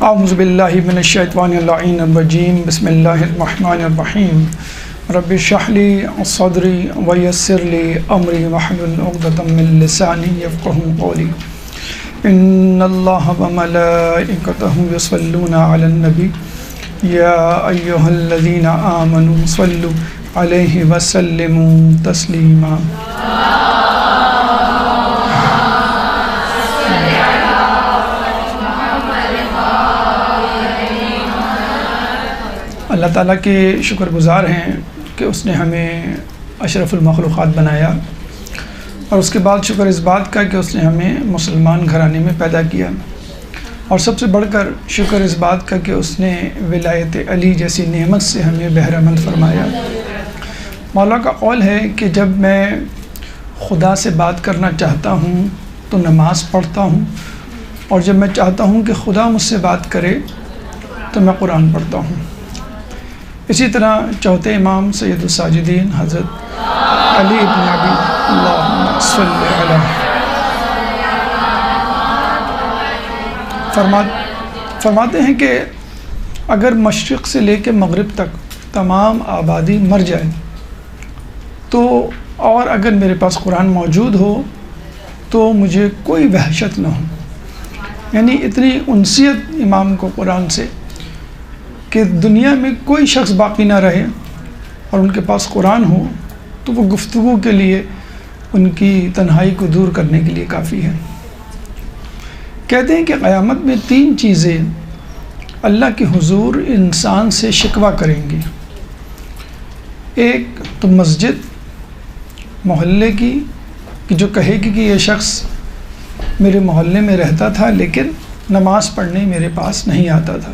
اعوذ باللہ من الشیطان اللعین الرجیم بسم اللہ الرحمن الرحیم رب اشرح لی صدری ویسر لی امری واحلل عقدۃ من لسانی یفقہوا قولی ان اللہ وملائکتہ یصلون علی النبی یا ایہا الذین آمنوا صلوا علیہ وسلموا تسلیما۔ اللہ تعالیٰ کے شکر گزار ہیں کہ اس نے ہمیں اشرف المخلوقات بنایا، اور اس کے بعد شکر اس بات کا کہ اس نے ہمیں مسلمان گھرانے میں پیدا کیا، اور سب سے بڑھ کر شکر اس بات کا کہ اس نے ولایت علی جیسی نعمت سے ہمیں بہرہ مند فرمایا۔ مولا کا قول ہے کہ جب میں خدا سے بات کرنا چاہتا ہوں تو نماز پڑھتا ہوں، اور جب میں چاہتا ہوں کہ خدا مجھ سے بات کرے تو میں قرآن پڑھتا ہوں۔ اسی طرح چوتھے امام سید الساجدین حضرت علی بن ابی اللہم صلی علیہ فرماتے ہیں کہ اگر مشرق سے لے کے مغرب تک تمام آبادی مر جائے تو اور اگر میرے پاس قرآن موجود ہو تو مجھے کوئی وحشت نہ ہو، یعنی اتنی انسیت امام کو قرآن سے کہ دنیا میں کوئی شخص باقی نہ رہے اور ان کے پاس قرآن ہو تو وہ گفتگو کے لیے ان کی تنہائی کو دور کرنے کے لیے کافی ہے۔ کہتے ہیں کہ قیامت میں 3 چیزیں اللہ کے حضور انسان سے شکوہ کریں گی۔ ایک تو مسجد محلے کی، کہ جو کہے گی کہ یہ شخص میرے محلے میں رہتا تھا لیکن نماز پڑھنے میرے پاس نہیں آتا تھا۔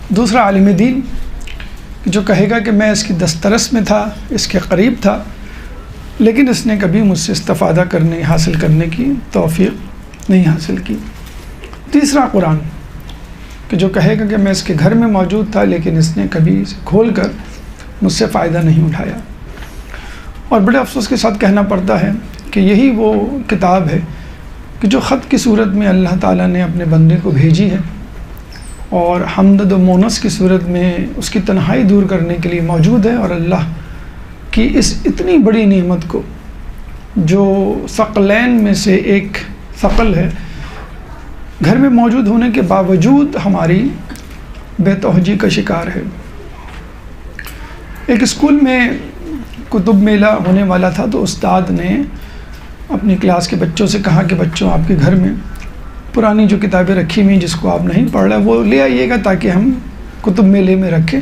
دوسرا عالم دین، جو کہے گا کہ میں اس کی دسترس میں تھا، اس کے قریب تھا، لیکن اس نے کبھی مجھ سے استفادہ حاصل کرنے کی توفیق نہیں حاصل کی۔ تیسرا قرآن، کہ جو کہے گا کہ میں اس کے گھر میں موجود تھا لیکن اس نے کبھی اسے کھول کر مجھ سے فائدہ نہیں اٹھایا۔ اور بڑے افسوس کے ساتھ کہنا پڑتا ہے کہ یہی وہ کتاب ہے کہ جو خط کی صورت میں اللہ تعالیٰ نے اپنے بندے کو بھیجی ہے، اور حمد و مونس کی صورت میں اس کی تنہائی دور کرنے کے لیے موجود ہے، اور اللہ کی اس اتنی بڑی نعمت کو جو ثقلین میں سے ایک ثقل ہے، گھر میں موجود ہونے کے باوجود ہماری بے توجہی کا شکار ہے۔ ایک اسکول میں کتب میلہ ہونے والا تھا تو استاد نے اپنی کلاس کے بچوں سے کہا کہ بچوں، آپ کے گھر میں پرانی جو کتابیں رکھی ہوئی جس کو آپ نہیں پڑھ رہے وہ لے آئیے گا تاکہ ہم کتب میلے میں رکھیں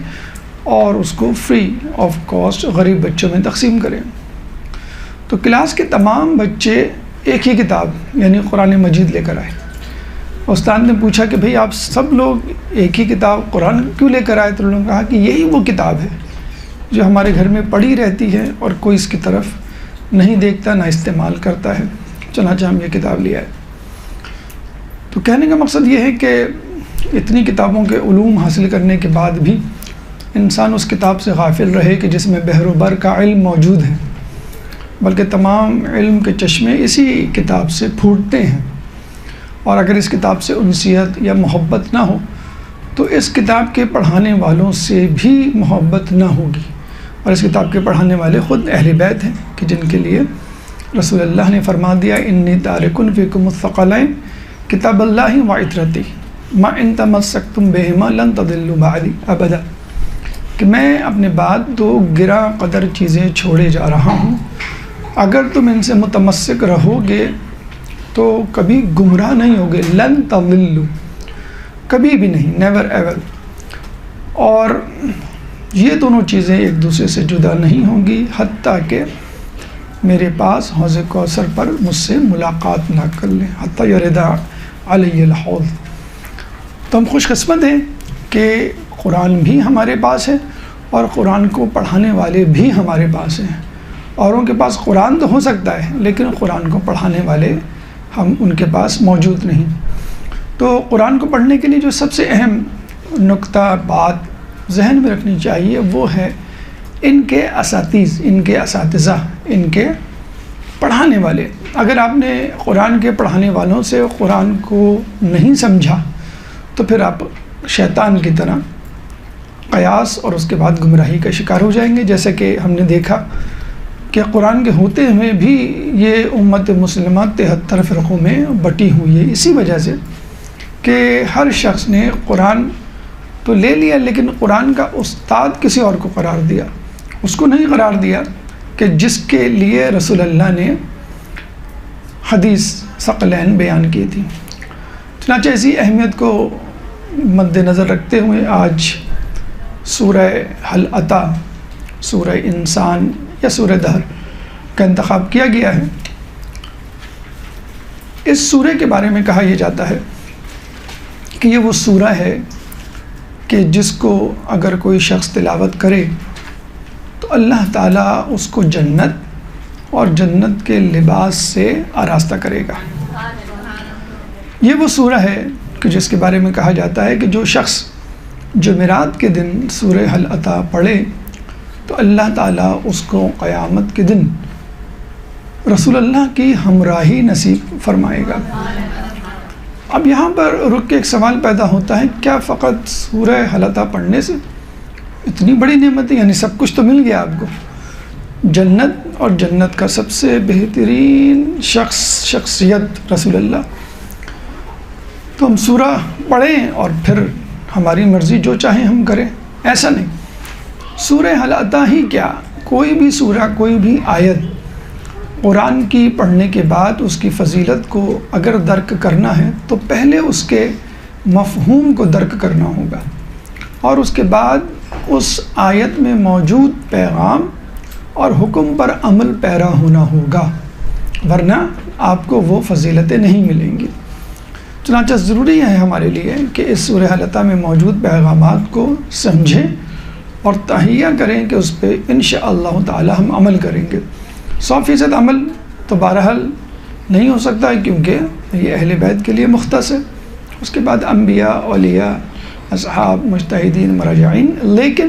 اور اس کو فری آف کاسٹ غریب بچوں میں تقسیم کریں۔ تو کلاس کے تمام بچے ایک ہی کتاب یعنی قرآن مجید لے کر آئے۔ استاد نے پوچھا کہ بھئی آپ سب لوگ ایک ہی کتاب قرآن کیوں لے کر آئے؟ تو انہوں نے کہا کہ یہی وہ کتاب ہے جو ہمارے گھر میں پڑھی رہتی ہے اور کوئی اس کی طرف نہیں دیکھتا نہ استعمال کرتا ہے، چنانچہ ہم یہ کتاب لے آئے۔ تو کہنے کا مقصد یہ ہے کہ اتنی کتابوں کے علوم حاصل کرنے کے بعد بھی انسان اس کتاب سے غافل رہے کہ جس میں بحر و بر کا علم موجود ہے، بلکہ تمام علم کے چشمے اسی کتاب سے پھوٹتے ہیں، اور اگر اس کتاب سے انسیت یا محبت نہ ہو تو اس کتاب کے پڑھانے والوں سے بھی محبت نہ ہوگی، اور اس کتاب کے پڑھانے والے خود اہل بیت ہیں کہ جن کے لیے رسول اللہ نے فرما دیا انی تارکن فیکم الثقلین کتاب اللہ و عطرتی ما ان تمسکتم بہما لن تضلوا بعدی ابدا، کہ میں اپنے بعد 2 گراں قدر چیزیں چھوڑے جا رہا ہوں، اگر تم ان سے متمسک رہو گے تو کبھی گمراہ نہیں ہوگے، لن تضلوا، کبھی بھی نہیں، نیور ایور۔ اور یہ دونوں چیزیں ایک دوسرے سے جدا نہیں ہوں گی حتیٰ کہ میرے پاس حوض کوثر پر مجھ سے ملاقات نہ کر لیں، حتیٰ یردا علی الحوض۔ تو ہم خوش قسمت ہیں کہ قرآن بھی ہمارے پاس ہے اور قرآن کو پڑھانے والے بھی ہمارے پاس ہیں۔ اوروں کے پاس قرآن تو ہو سکتا ہے لیکن قرآن کو پڑھانے والے ان کے پاس موجود نہیں۔ تو قرآن کو پڑھنے کے لیے جو سب سے اہم نقطہ بات ذہن میں رکھنی چاہیے وہ ہے ان کے اساتذہ، ان کے پڑھانے والے۔ اگر آپ نے قرآن کے پڑھانے والوں سے قرآن کو نہیں سمجھا تو پھر آپ شیطان کی طرح قیاس اور اس کے بعد گمراہی کا شکار ہو جائیں گے. جیسے کہ ہم نے دیکھا کہ قرآن کے ہوتے ہوئے بھی یہ امت مسلمہ 73 فرقوں میں بٹی ہوئی ہے، اسی وجہ سے کہ ہر شخص نے قرآن تو لے لیا لیکن قرآن کا استاد کسی اور کو قرار دیا. اس کو نہیں قرار دیا کہ جس کے لیے رسول اللہ نے حدیث ثقلین بیان کی تھی. چنانچہ اسی اہمیت کو مد نظر رکھتے ہوئے آج سورہ حل عطا، سورہ انسان یا سورہ دہر کا انتخاب کیا گیا ہے. اس سورہ کے بارے میں کہا یہ جاتا ہے کہ یہ وہ سورہ ہے کہ جس کو اگر کوئی شخص تلاوت کرے تو اللہ تعالیٰ اس کو جنت اور جنت کے لباس سے آراستہ کرے گا. یہ وہ سورہ ہے کہ جس کے بارے میں کہا جاتا ہے کہ جو شخص جمعرات کے دن سورہ حل عطا پڑھے تو اللہ تعالیٰ اس کو قیامت کے دن رسول اللہ کی ہمراہی نصیب فرمائے گا. اب یہاں پر رک کے ایک سوال پیدا ہوتا ہے، کیا فقط سورہ حل عطا پڑھنے سے اتنی بڑی نعمت ہے؟ یعنی سب کچھ تو مل گیا آپ کو، جنت اور جنت کا سب سے بہترین شخصیت رسول اللہ، تو ہم سورہ پڑھیں اور پھر ہماری مرضی جو چاہیں ہم کریں؟ ایسا نہیں. سورہ حل عطا ہی کیا، کوئی بھی سورہ، کوئی بھی آیت قرآن کی پڑھنے کے بعد اس کی فضیلت کو اگر درک کرنا ہے تو پہلے اس کے مفہوم کو درک کرنا ہوگا اور اس کے بعد اس آیت میں موجود پیغام اور حکم پر عمل پیرا ہونا ہوگا، ورنہ آپ کو وہ فضیلتیں نہیں ملیں گی. چنانچہ ضروری ہے ہمارے لیے کہ اس سورہ حل عطا میں موجود پیغامات کو سمجھیں اور تہیہ کریں کہ اس پہ انشاءاللہ تعالی ہم عمل کریں گے. 100% عمل تو بہرحال نہیں ہو سکتا ہے کیونکہ یہ اہل بیت کے لیے مختص ہے، اس کے بعد انبیاء، اولیاء، اصحاب، مجتہدین، مراجعین، لیکن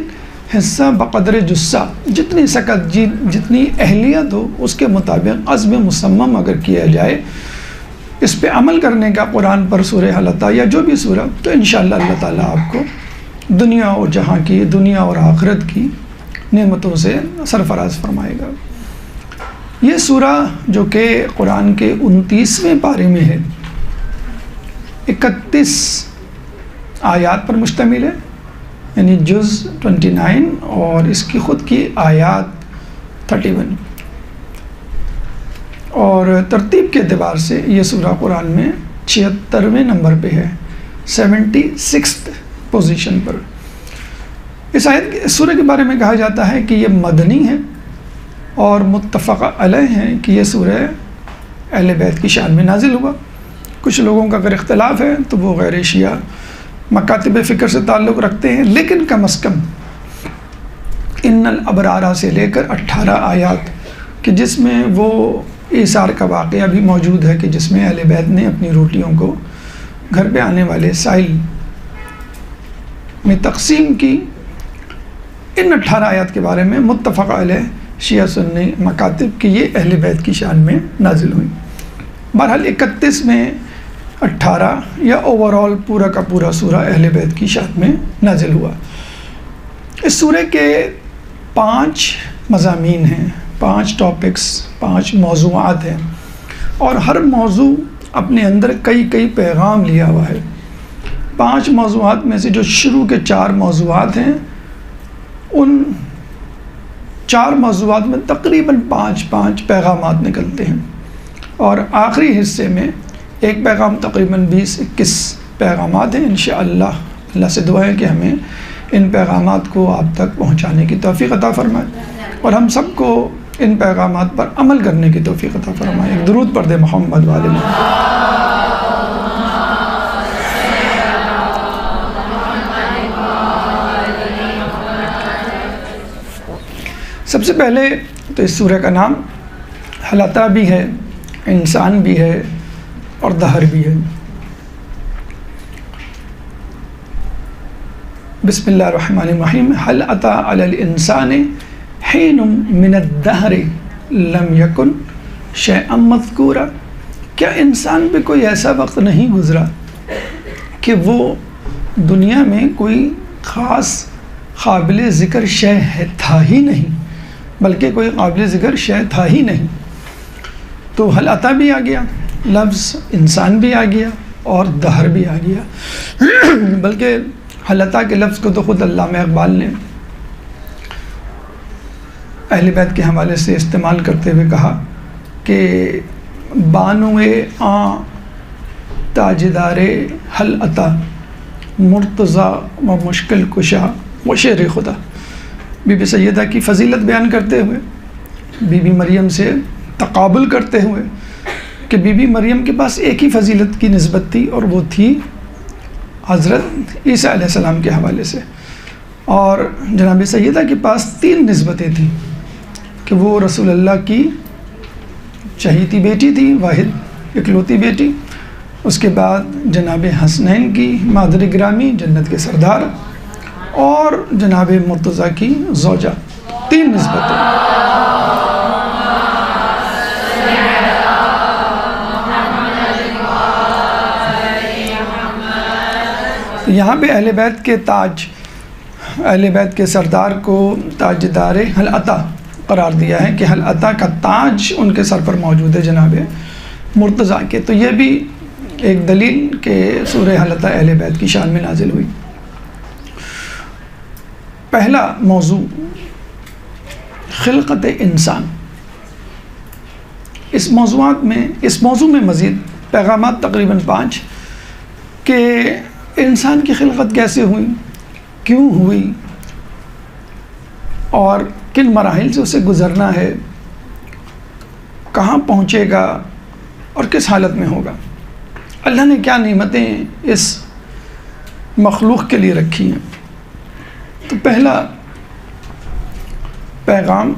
حصہ بقدر جسہ، جتنی سکت، جتنی اہلیت ہو اس کے مطابق عزم مصمم اگر کیا جائے اس پہ عمل کرنے کا قرآن پر سورہ حل عطا یا جو بھی سورہ، تو انشاءاللہ اللہ تعالیٰ آپ کو دنیا اور جہاں کی، دنیا اور آخرت کی نعمتوں سے سرفراز فرمائے گا. یہ سورہ جو کہ قرآن کے 29ویں پارے میں ہے، 31 آیات پر مشتمل ہے، یعنی جز 29 اور اس کی خود کی آیات 31، اور ترتیب کے اعتبار سے یہ سورہ قرآن میں 76ویں نمبر پہ ہے، 76th پوزیشن پر. اس سورہ کے بارے میں کہا جاتا ہے کہ یہ مدنی ہے اور متفق علیہ ہے کہ یہ سورہ اہل بیت کی شان میں نازل ہوا. کچھ لوگوں کا اگر اختلاف ہے تو وہ غیر شیعہ مکاتب فکر سے تعلق رکھتے ہیں، لیکن کم از کم ان الابرارہ سے لے کر 18 آیات کہ جس میں وہ ایثار کا واقعہ بھی موجود ہے کہ جس میں اہل بیت نے اپنی روٹیوں کو گھر پہ آنے والے سائل میں تقسیم کی. ان 18 آیات کے بارے میں متفق علیہ شیعہ سنی مکاتب کہ یہ اہل بیت کی شان میں نازل ہوئی. بہرحال 31 میں 18 یا اوورال پورا کا پورا سورہ اہل بیت کی شان میں نازل ہوا. اس سورہ کے 5 مضامین ہیں، 5 ٹاپکس، 5 موضوعات ہیں، اور ہر موضوع اپنے اندر کئی پیغام لیا ہوا ہے. 5 موضوعات میں سے جو شروع کے 4 موضوعات ہیں، ان 4 موضوعات میں تقریباً 5 پیغامات نکلتے ہیں، اور آخری حصے میں ایک پیغام تقریباً 20-21 پیغامات ہیں. انشاءاللہ اللہ سے دعا ہے کہ ہمیں ان پیغامات کو آپ تک پہنچانے کی توفیق عطا فرمائے اور ہم سب کو ان پیغامات پر عمل کرنے کی توفیق عطا فرمائے. ایک درود پڑھ دے محمد والے محمد. سب سے پہلے تو اس سورہ کا نام حل عطا بھی ہے، انسان بھی ہے اور دہر بھی ہے. بسم اللہ الرحمن الرحیم. حل عطا علی الانسان حین من الدہر لم یکن شیئا مذکورا. کیا انسان پہ کوئی ایسا وقت نہیں گزرا کہ وہ دنیا میں کوئی خاص قابل ذکر شے تھا ہی نہیں، بلکہ کوئی قابل ذکر شے تھا ہی نہیں۔ تو حل عطا بھی آ گیا، لفظ انسان بھی آ گیا اور دہر بھی آ گیا۔ بلکہ حل عطا کے لفظ کو تو خود علامہ اقبال نے اہل بیت کے حوالے سے استعمال کرتے ہوئے کہا کہ بانوئے آں تاجدار حل عطا مرتضیٰ و مشکل کشا و شیر خدا۔ بی بی سیدہ کی فضیلت بیان کرتے ہوئے، بی بی مریم سے تقابل کرتے ہوئے کہ بی بی مریم کے پاس ایک ہی فضیلت کی نسبت تھی اور وہ تھی حضرت عیسیٰ علیہ السلام کے حوالے سے، اور جناب سیدہ کے پاس 3 نسبتیں تھیں کہ وہ رسول اللہ کی چہیتی بیٹی تھی، واحد اکلوتی بیٹی، اس کے بعد جناب حسنین کی مادر گرامی جنت کے سردار، اور جناب مرتضیٰ کی زوجہ، 3 نسبتیں۔ یہاں پہ اہل بیت کے تاج، اہل بیت کے سردار کو تاجدار حل عطا قرار دیا ہے کہ حل عطا کا تاج ان کے سر پر موجود ہے جناب مرتضیٰ کے۔ تو یہ بھی ایک دلیل کہ سورہ حل عطا اہل بیت کی شان میں نازل ہوئی۔ پہلا موضوع خلقت انسان۔ اس موضوع میں مزید پیغامات تقریباً 5 کہ انسان کی خلقت کیسے ہوئی، کیوں ہوئی، اور کن مراحل سے اسے گزرنا ہے، کہاں پہنچے گا اور کس حالت میں ہوگا، اللہ نے کیا نعمتیں اس مخلوق کے لیے رکھی ہیں۔ تو پہلا پیغام،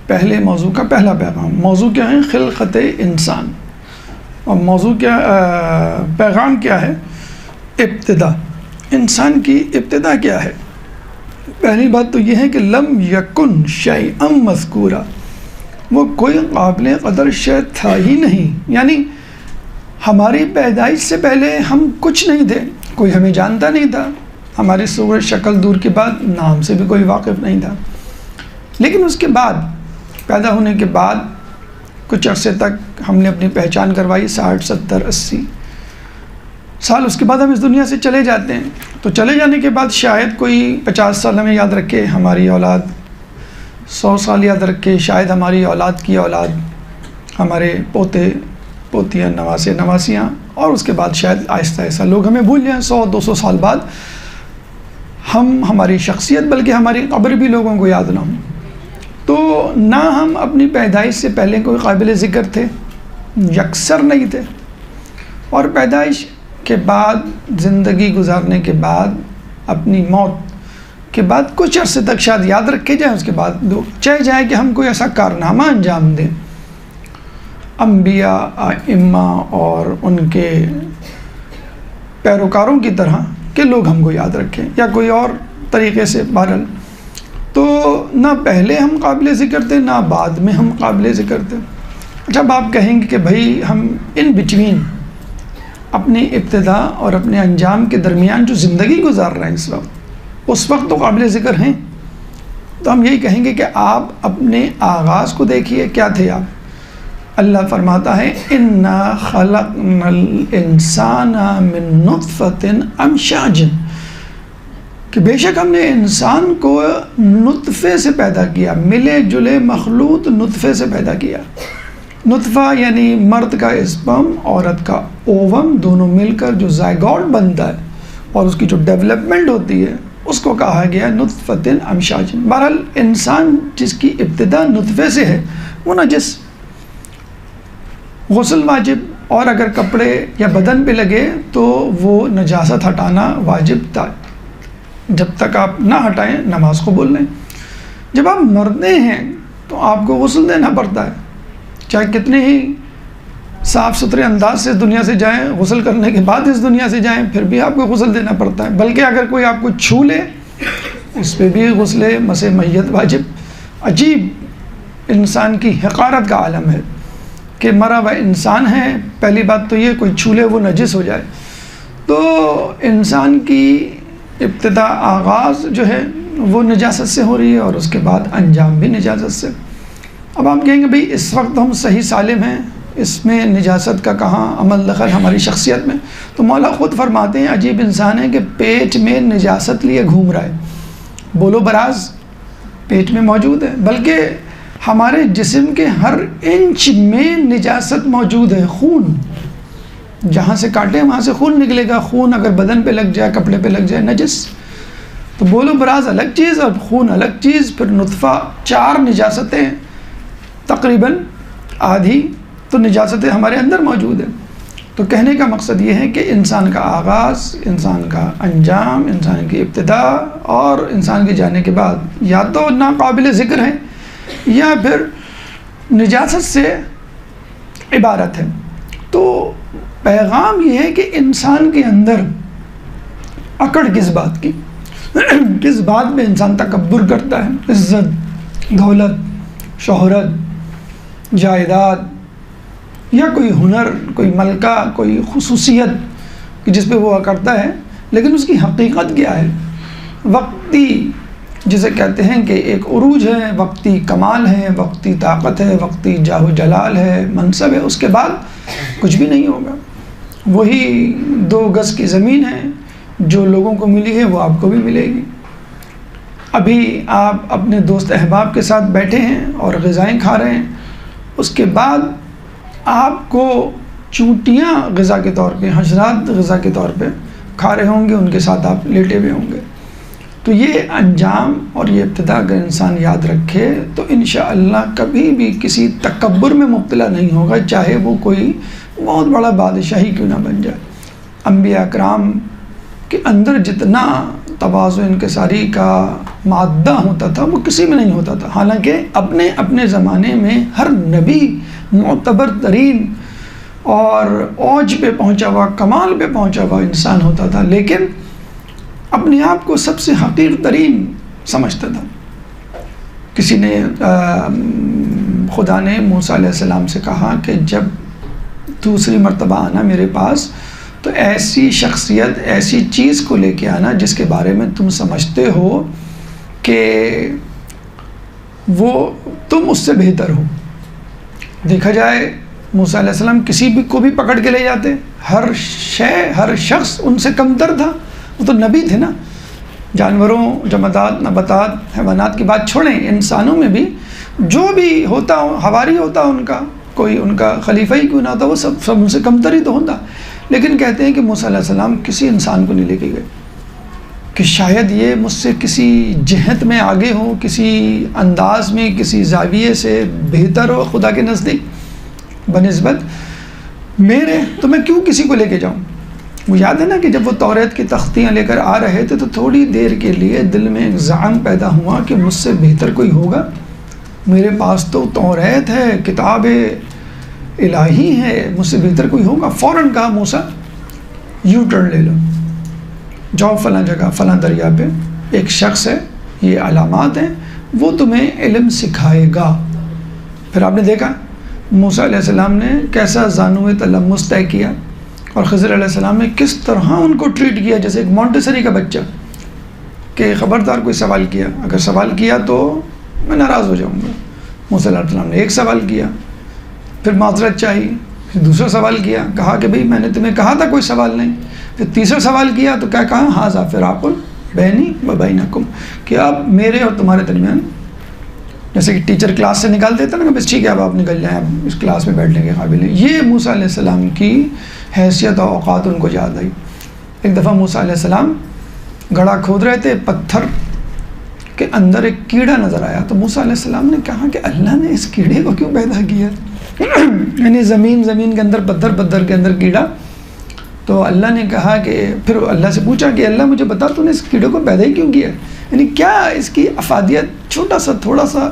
پہلے موضوع کا پہلا پیغام، موضوع کیا ہے؟ خلقت انسان۔ اور موضوع کیا، پیغام کیا ہے؟ ابتدا، انسان کی ابتدا کیا ہے؟ پہلی بات تو یہ ہے کہ لم یکن شیئا مذکورا، وہ کوئی قابل قدر شے تھا ہی نہیں، یعنی ہماری پیدائش سے پہلے ہم کچھ نہیں تھے، کوئی ہمیں جانتا نہیں تھا، ہماری صورت شکل دور کے بعد نام سے بھی کوئی واقف نہیں تھا، لیکن اس کے بعد پیدا ہونے کے بعد کچھ عرصے تک ہم نے اپنی پہچان کروائی، 60 70 80 سال اس کے بعد ہم اس دنیا سے چلے جاتے ہیں۔ تو چلے جانے کے بعد شاید کوئی 50 سال ہمیں یاد رکھے، ہماری اولاد 100 سال یاد رکھے، شاید ہماری اولاد کی اولاد، ہمارے پوتے پوتیاں، نواسے نواسیاں، اور اس کے بعد شاید آہستہ آہستہ لوگ ہمیں بھول جائیں۔ 100 200 سال بعد ہماری شخصیت بلکہ ہماری قبر بھی لوگوں کو یاد نہ ہو۔ تو نہ ہم اپنی پیدائش سے پہلے کوئی قابل ذکر تھے، یکسر نہیں تھے، اور پیدائش کے بعد، زندگی گزارنے کے بعد، اپنی موت کے بعد کچھ عرصے تک شاید یاد رکھے جائیں، اس کے بعد لوگ چاہے جائے کہ ہم کوئی ایسا کارنامہ انجام دیں، انبیاء، ائمہ اور ان کے پیروکاروں کی طرح، کہ لوگ ہم کو یاد رکھیں، یا کوئی اور طریقے سے۔ بہرحال تو نہ پہلے ہم قابل ذکر تھے، نہ بعد میں ہم قابل ذکر تھے۔ جب آپ کہیں گے کہ بھائی ہم ان بٹوین، اپنی ابتدا اور اپنے انجام کے درمیان جو زندگی گزار رہے ہیں اس وقت تو قابل ذکر ہیں، تو ہم یہی کہیں گے کہ آپ اپنے آغاز کو دیکھیے، کیا تھے آپ؟ اللہ فرماتا ہے اِنَّا خَلَقْنَا الْإِنسَانَ مِن نُطْفَةٍ أَمْشَاجٍ، کہ بے شک ہم نے انسان کو نطفے سے پیدا کیا، ملے جلے مخلوط نطفے سے پیدا کیا۔ نطفہ یعنی مرد کا اسپرم، عورت کا اووم، دونوں مل کر جو زائگوٹ بنتا ہے اور اس کی جو ڈیولپمنٹ ہوتی ہے اس کو کہا گیا نطفۃ امشاج۔ بہرحال انسان جس کی ابتدا نطفے سے ہے وہ نجس، غسل واجب، اور اگر کپڑے یا بدن پہ لگے تو وہ نجاست ہٹانا واجب تھا، جب تک آپ نہ ہٹائیں نماز قبول نہیں۔ جب آپ مرنے ہیں تو آپ کو غسل دینا پڑتا ہے، چاہے کتنے ہی صاف ستھرے انداز سے اس دنیا سے جائیں، غسل کرنے کے بعد اس دنیا سے جائیں پھر بھی آپ کو غسل دینا پڑتا ہے، بلکہ اگر کوئی آپ کو چھو لے اس پہ بھی غسل مسح میت واجب۔ عجیب انسان کی حقارت کا عالم ہے کہ مرا ہوا انسان ہے، پہلی بات تو یہ کوئی چھو لے وہ نجس ہو جائے۔ تو تو انسان کی ابتدا آغاز جو ہے وہ نجاست سے ہو رہی ہے اور اس کے بعد انجام بھی نجاست سے۔ اب آپ کہیں گے بھئی اس وقت ہم صحیح سالم ہیں، اس میں نجاست کا کہاں عمل دخل ہماری شخصیت میں؟ تو مولا خود فرماتے ہیں عجیب انسان ہے کہ پیٹ میں نجاست لیے گھوم رہا ہے، بولو براز پیٹ میں موجود ہے، بلکہ ہمارے جسم کے ہر انچ میں نجاست موجود ہے۔ خون جہاں سے کاٹے وہاں سے خون نکلے گا، خون اگر بدن پہ لگ جائے، کپڑے پہ لگ جائے، نجس۔ تو بولو براز الگ چیز اور خون الگ چیز، پھر نطفہ، 4 نجاستیں تقریباً آدھی تو نجاستیں ہمارے اندر موجود ہیں۔ تو کہنے کا مقصد یہ ہے کہ انسان کا آغاز، انسان کا انجام، انسان کی ابتدا اور انسان کے جانے کے بعد یا تو ناقابل ذکر ہے یا پھر نجاست سے عبارت ہے۔ تو پیغام یہ ہے کہ انسان کے اندر اکڑ کس بات کی، کس بات میں انسان تکبر کرتا ہے، عزت، دولت، شہرت، جائیداد یا کوئی ہنر، کوئی ملکہ، کوئی خصوصیت جس پہ وہ کرتا ہے، لیکن اس کی حقیقت کیا ہے؟ وقتی جسے کہتے ہیں کہ ایک عروج ہے، وقتی کمال ہے، وقتی طاقت ہے، وقتی جاہ و جلال ہے، منصب ہے، اس کے بعد کچھ بھی نہیں ہوگا۔ وہی 2 گز کی زمین ہے جو لوگوں کو ملی ہے وہ آپ کو بھی ملے گی۔ ابھی آپ اپنے دوست احباب کے ساتھ بیٹھے ہیں اور غذائیں کھا رہے ہیں، اس کے بعد آپ کو چونٹیاں غذا کے طور پہ، حشرات غذا کے طور پہ کھا رہے ہوں گے، ان کے ساتھ آپ لیٹے ہوئے ہوں گے۔ تو یہ انجام اور یہ ابتدا اگر انسان یاد رکھے تو انشاءاللہ کبھی بھی کسی تکبر میں مبتلا نہیں ہوگا، چاہے وہ کوئی بہت بڑا بادشاہی کیوں نہ بن جائے۔ انبیاء اکرام کے اندر جتنا تواضع انکساری کا مادہ ہوتا تھا وہ کسی میں نہیں ہوتا تھا، حالانکہ اپنے اپنے زمانے میں ہر نبی معتبر ترین اور اوج پہ پہنچا ہوا، کمال پہ پہنچا ہوا انسان ہوتا تھا، لیکن اپنے آپ کو سب سے حقیر ترین سمجھتا تھا۔ کسی نے خدا نے موسیٰ علیہ السلام سے کہا کہ جب دوسری مرتبہ آنا میرے پاس تو ایسی شخصیت، ایسی چیز کو لے کے آنا جس کے بارے میں تم سمجھتے ہو کہ وہ تم اس سے بہتر ہو۔ دیکھا جائے موسیٰ علیہ السلام کسی بھی کو بھی پکڑ کے لے جاتے، ہر شے، ہر شخص ان سے کمتر تھا، وہ تو نبی تھے نا۔ جانوروں، جمادات، نباتات، حیوانات کی بات چھوڑیں، انسانوں میں بھی جو بھی ہوتا حواری ہوتا ان کا، کوئی ان کا خلیفہ ہی کیوں نہ ہوتا، وہ سب ان سے کمتر ہی تو ہوتا، لیکن کہتے ہیں کہ موسیٰ علیہ السلام کسی انسان کو نہیں لے کے گئے کہ شاید یہ مجھ سے کسی جہت میں آگے ہو، کسی انداز میں، کسی زاویے سے بہتر ہو خدا کے نزدیک بنسبت میرے، تو میں کیوں کسی کو لے کے جاؤں۔ وہ یاد ہے نا کہ جب وہ توریت کی تختیاں لے کر آ رہے تھے تو تھوڑی دیر کے لیے دل میں ایک زعم پیدا ہوا کہ مجھ سے بہتر کوئی ہوگا، میرے پاس تو توریت ہے، کتاب الہی ہے، مجھ سے بہتر کوئی ہوگا۔ فوراً کہا موسیٰ یو ٹرن لے لو، جاؤ فلاں جگہ، فلاں دریا پہ ایک شخص ہے، یہ علامات ہیں، وہ تمہیں علم سکھائے گا۔ پھر آپ نے دیکھا موسیٰ علیہ السلام نے کیسا زانو تلمس طے کیا، اور خضر علیہ السلام نے کس طرح ان کو ٹریٹ کیا جیسے ایک مونٹیسری کا بچہ، کہ خبردار کوئی سوال کیا، اگر سوال کیا تو میں ناراض ہو جاؤں گا۔ موسیٰ علیہ السلام نے ایک سوال کیا، پھر معذرت چاہی، پھر دوسرا سوال کیا، کہا کہ بھئی میں نے تمہیں کہا تھا کوئی سوال نہیں، پھر تیسرا سوال کیا تو کیا کہا، ھذا فراق بینی و بینکم، کہ اب میرے اور تمہارے درمیان، جیسے کہ ٹیچر کلاس سے نکال دیتا نا کہ بس ٹھیک ہے اب آپ نکل جائیں، اب اس کلاس میں بیٹھنے کے قابل ہیں۔ یہ موسیٰ علیہ السلام کی حیثیت اور اوقات ان کو یاد آئی۔ ایک دفعہ موسیٰ علیہ السلام گڑھا کھود رہے تھے، پتھر کے اندر ایک کیڑا نظر آیا، تو موسیٰ علیہ السلام نے کہا کہ اللہ نے اس کیڑے کو کیوں پیدا کیا، یعنی زمین کے اندر، پتھر کے اندر کیڑا۔ تو اللہ نے کہا کہ پھر اللہ سے پوچھا کہ اللہ مجھے بتا تو نے اس کیڑے کو پیدا ہی کیوں کیا، یعنی کیا اس کی افادیت، چھوٹا سا تھوڑا سا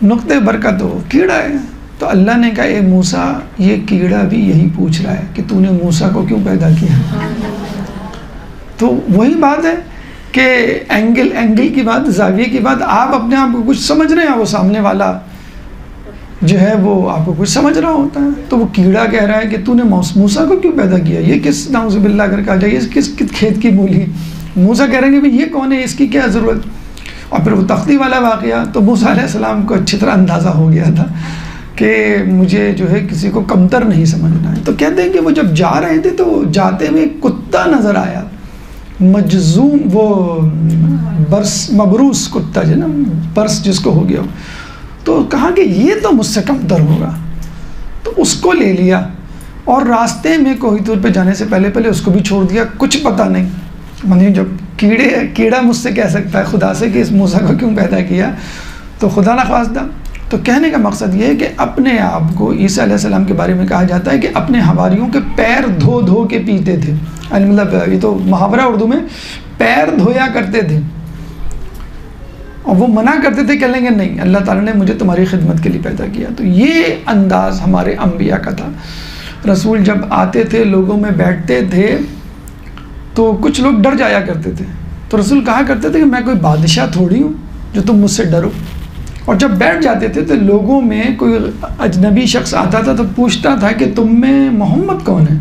نقطۂ برکت ہو، کیڑا ہے۔ تو اللہ نے کہا اے موسیٰ یہ کیڑا بھی یہی پوچھ رہا ہے کہ تو نے موسیٰ کو کیوں پیدا کیا۔ تو وہی بات ہے کہ اینگل کی بات، زاویے کی بات، آپ اپنے آپ کو کچھ سمجھ رہے ہیں، وہ سامنے والا جو ہے وہ آپ کو کچھ سمجھ رہا ہوتا ہے. تو وہ کیڑا کہہ رہا ہے کہ تو نے موسیٰ کو کیوں پیدا کیا, یہ کس نعوذ باللہ کر کے آ جائے, یہ کس کھیت کی مولی. موسیٰ کہہ رہے ہیں کہ بھئی یہ کون ہے, اس کی کیا ضرورت. اور پھر وہ تختی والا واقعہ, تو موسیٰ علیہ السلام کو اچھی طرح اندازہ ہو گیا تھا کہ مجھے جو ہے کسی کو کمتر نہیں سمجھنا ہے. تو کہتے ہیں کہ وہ جب جا رہے تھے تو جاتے ہوئے کتا نظر آیا, مجزوم, وہ برس مبروس کتا جو نا, برس جس کو ہو گیا. تو کہا کہ یہ تو مجھ سے کمتر ہوگا, تو اس کو لے لیا اور راستے میں کوہ طور پہ جانے سے پہلے اس کو بھی چھوڑ دیا. کچھ پتہ نہیں, مطلب جب کیڑا مجھ سے کہہ سکتا ہے خدا سے کہ اس موسیٰ کو کیوں پیدا کیا, تو خدا نخواستہ. تو کہنے کا مقصد یہ ہے کہ اپنے آپ کو, عیسیٰ علیہ السلام کے بارے میں کہا جاتا ہے کہ اپنے حواریوں کے پیر دھو دھو کے پیتے تھے. مطلب یہ تو محاورہ اردو میں, پیر دھویا کرتے تھے. اور وہ منع کرتے تھے, کہہ لیں گے نہیں, اللہ تعالیٰ نے مجھے تمہاری خدمت کے لیے پیدا کیا. تو یہ انداز ہمارے انبیاء کا تھا. رسول جب آتے تھے لوگوں میں بیٹھتے تھے تو کچھ لوگ ڈر جایا کرتے تھے. تو رسول کہا کرتے تھے کہ میں کوئی بادشاہ تھوڑی ہوں جو تم مجھ سے ڈرو. اور جب بیٹھ جاتے تھے تو لوگوں میں کوئی اجنبی شخص آتا تھا تو پوچھتا تھا کہ تم میں محمد کون ہے.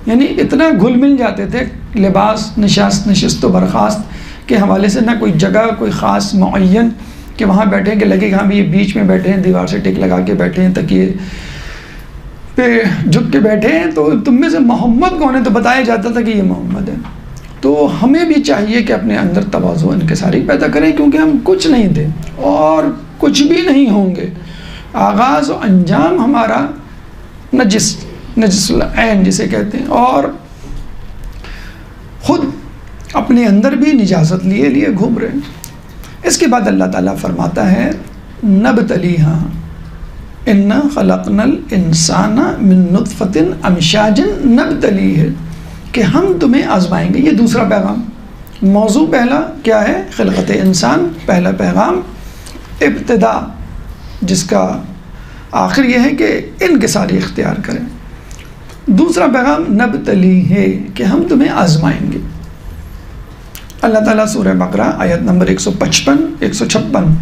یعنی اتنا گھل مل جاتے تھے لباس, نشست و برخاست کے حوالے سے, نہ کوئی جگہ کوئی خاص معین کہ وہاں بیٹھیں کہ لگے کہ ہاں بھی یہ بیچ میں بیٹھے ہیں, دیوار سے ٹک لگا کے بیٹھے ہیں, تکیے پہ جھک کے بیٹھے ہیں. تو تم میں سے محمد کون ہے, تو بتایا جاتا تھا کہ یہ محمد ہے. تو ہمیں بھی چاہیے کہ اپنے اندر تواضع و انکساری پیدا کریں, کیونکہ ہم کچھ نہیں تھے اور کچھ بھی نہیں ہوں گے. آغاز و انجام ہمارا نجس العین جسے کہتے ہیں, اور خود اپنے اندر بھی نجاست لیے گھوم رہے ہیں. اس کے بعد اللہ تعالیٰ فرماتا ہے نبتلیہا انا خلقنا الانسان من نطفۃ امشاج نبتلیہ, کہ ہم تمہیں آزمائیں گے. یہ دوسرا پیغام. موضوع پہلا کیا ہے, خلقت انسان, پہلا پیغام ابتدا, جس کا آخر یہ ہے کہ انکساری اختیار کریں. دوسرا پیغام نبتلیہ, کہ ہم تمہیں آزمائیں گے. اللہ تعالیٰ سورہ بقرہ آیت نمبر 155 156,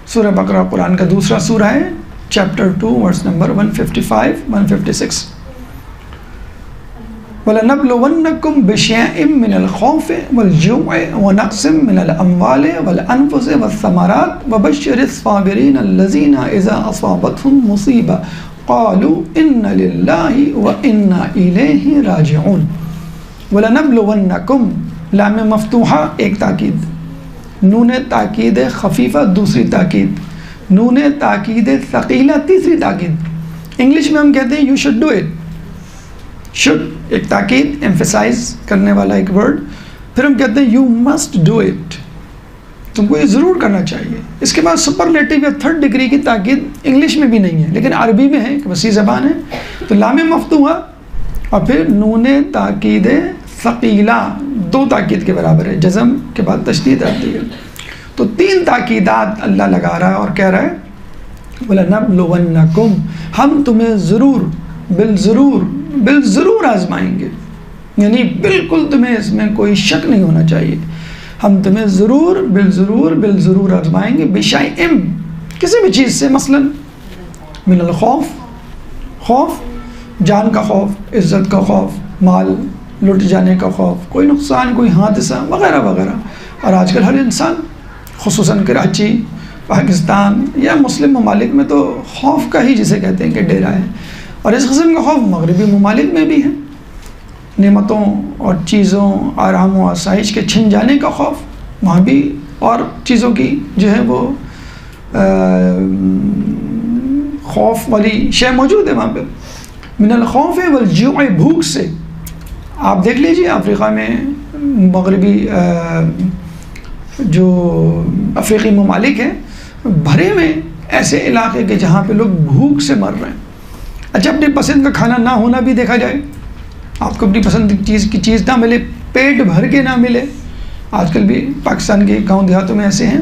سورہ بقرہ قرآن کا دوسرا سورہ ہے, چیپٹر 2 ورس نمبر 155 156. وَلَنَبْلُوَنَّكُمْ بِشَيْءٍ مِّنَ الْخَوْفِ وَالْجُوعِ وَنَقْصٍ مِّنَ الْأَمْوَالِ وَالْأَنفُسِ وَالثَّمَرَاتِ وَبَشِّرِ الصَّابِرِينَ الَّذِينَ إِذَا أَصَابَتْهُمْ مُصِيبَةٌ قَالُوا إِنَّ لِلَّهِ وَإِنَّا إِلَيْهِ رَاجِعُونَ. وَلَنَبْلُوَنَّكُمْ, لام مفتوحہ ایک تاکید, نون تاکید خفیفہ دوسری تاکید, نون تاکید ثقیلہ تیسری تاکید. انگلش میں ہم کہتے ہیں you should do it. Should ایک تاکید, ایمفیسائز کرنے والا ایک ورڈ. پھر ہم کہتے ہیں یو مسٹ ڈو اٹ, تم کو یہ ضرور کرنا چاہیے. اس کے بعد سپرلیٹو یا تھرڈ ڈگری کی تاکید انگلش میں بھی نہیں ہے, لیکن عربی میں ہے, کہ وسیع زبان ہے. تو لام مفتوحہ اور پھر نون تاکید ثقیلہ, دو تاکید کے برابر ہے, جزم کے بعد تشدید آتی ہے. تو تین تاکیدات اللہ لگا رہا ہے اور کہہ رہا ہے وَلَنَبْلُوَنَّكُمْ, ہم تمہیں ضرور بالضرور آزمائیں گے. یعنی بالکل تمہیں اس میں کوئی شک نہیں ہونا چاہیے, ہم تمہیں بالضرور آزمائیں گے. بِشَيْءٍ, کسی بھی چیز سے, مثلا من الخوف, خوف, جان کا خوف, عزت کا خوف, مال لٹ جانے کا خوف, کوئی نقصان, کوئی حادثہ وغیرہ وغیرہ. اور آج کل ہر انسان, خصوصاً کراچی, پاکستان یا مسلم ممالک میں تو خوف کا ہی جسے کہتے ہیں کہ ڈیرا ہے. اور اس قسم کا خوف مغربی ممالک میں بھی ہے, نعمتوں اور چیزوں, آرام و آسائش کے چھن جانے کا خوف وہاں بھی, اور چیزوں کی جو ہے وہ خوف والی شے موجود ہے وہاں پہ. من الخوف والجوع, بھوک سے. آپ دیکھ لیجئے افریقہ میں, مغربی جو افریقی ممالک ہیں, بھرے میں ایسے علاقے کے جہاں پہ لوگ بھوک سے مر رہے ہیں. اچھا, اپنی پسند کا کھانا نہ ہونا بھی دیکھا جائے, آپ کو اپنی پسند کی چیز نہ ملے, پیٹ بھر کے نہ ملے, آج کل بھی پاکستان کے گاؤں دیہاتوں میں ایسے ہیں.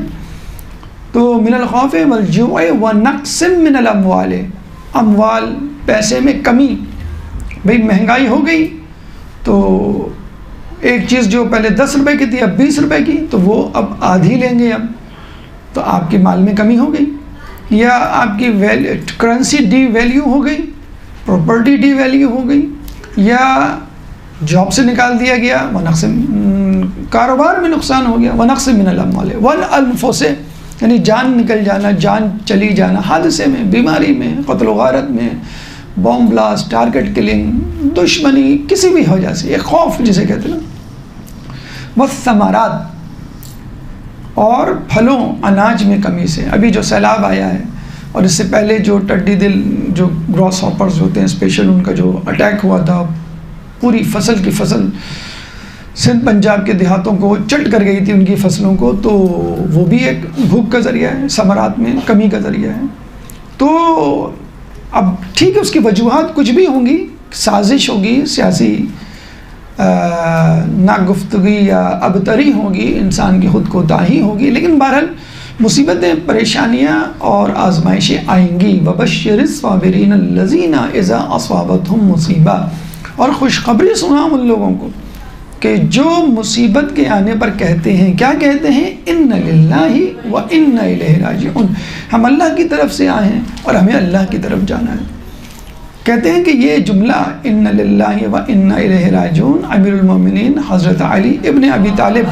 تو من الخوف والجوع ونقص من الاموال, اموال پیسے میں کمی. بھئی مہنگائی ہو گئی تو ایک چیز جو پہلے 10 روپے کی تھی اب 20 روپے کی, تو وہ اب آدھی لیں گے اب, تو آپ کے مال میں کمی ہو گئی. یا آپ کی کرنسی ڈی ویلیو ہو گئی، پراپرٹی ڈی ویلیو ہو گئی، یا جاب سے نکال دیا گیا، ونقص کاروبار میں نقصان ہو گیا، ونقص من الاموال والانفس، یعنی جان نکل جانا، جان چلی جانا حادثے میں، بیماری میں، قتل و غارت میں، بوم بلاسٹ، ٹارگٹ کلنگ، دشمنی کسی بھی وجہ سے، ایک خوف جسے کہتے ہیں نا، والثمرات، اور پھلوں اناج میں کمی سے۔ ابھی جو سیلاب آیا ہے اور اس سے پہلے جو ٹڈی دل جو گراس ہاپرز ہوتے ہیں اسپیشل، ان کا جو اٹیک ہوا تھا، پوری فصل کی فصل سندھ پنجاب کے دیہاتوں کو چٹ کر گئی تھی ان کی فصلوں کو، تو وہ بھی ایک بھوک کا ذریعہ ہے، ثمرات میں کمی کا ذریعہ ہے۔ تو اب ٹھیک ہے، اس کی وجوہات کچھ بھی ہوں گی، سازش ہوگی، سیاسی ناگفتگی یا ابتری ہوگی، انسان کی خود کوتاہی ہوگی، لیکن بہرحال مصیبتیں، پریشانیاں اور آزمائشیں آئیں گی۔ وَبَشِّرِ الصَّابِرِينَ الَّذِينَ إِذَا أَصَابَتْهُمْ مُصِیبَةٌ، اور خوشخبری سنا ان لوگوں کو کہ جو مصیبت کے آنے پر کہتے ہیں، کیا کہتے ہیں؟ اِنَّ لِلَّهِ وَإِنَّ إِلَيْهِ راجعون، ہم اللہ کی طرف سے آئے ہیں اور ہمیں اللہ کی طرف جانا ہے۔ کہتے ہیں کہ یہ جملہ اِنَّ لِلَّهِ وَإِنَّ إِلَيْهِ راجعون امیر المومنین حضرت علی ابن ابی طالب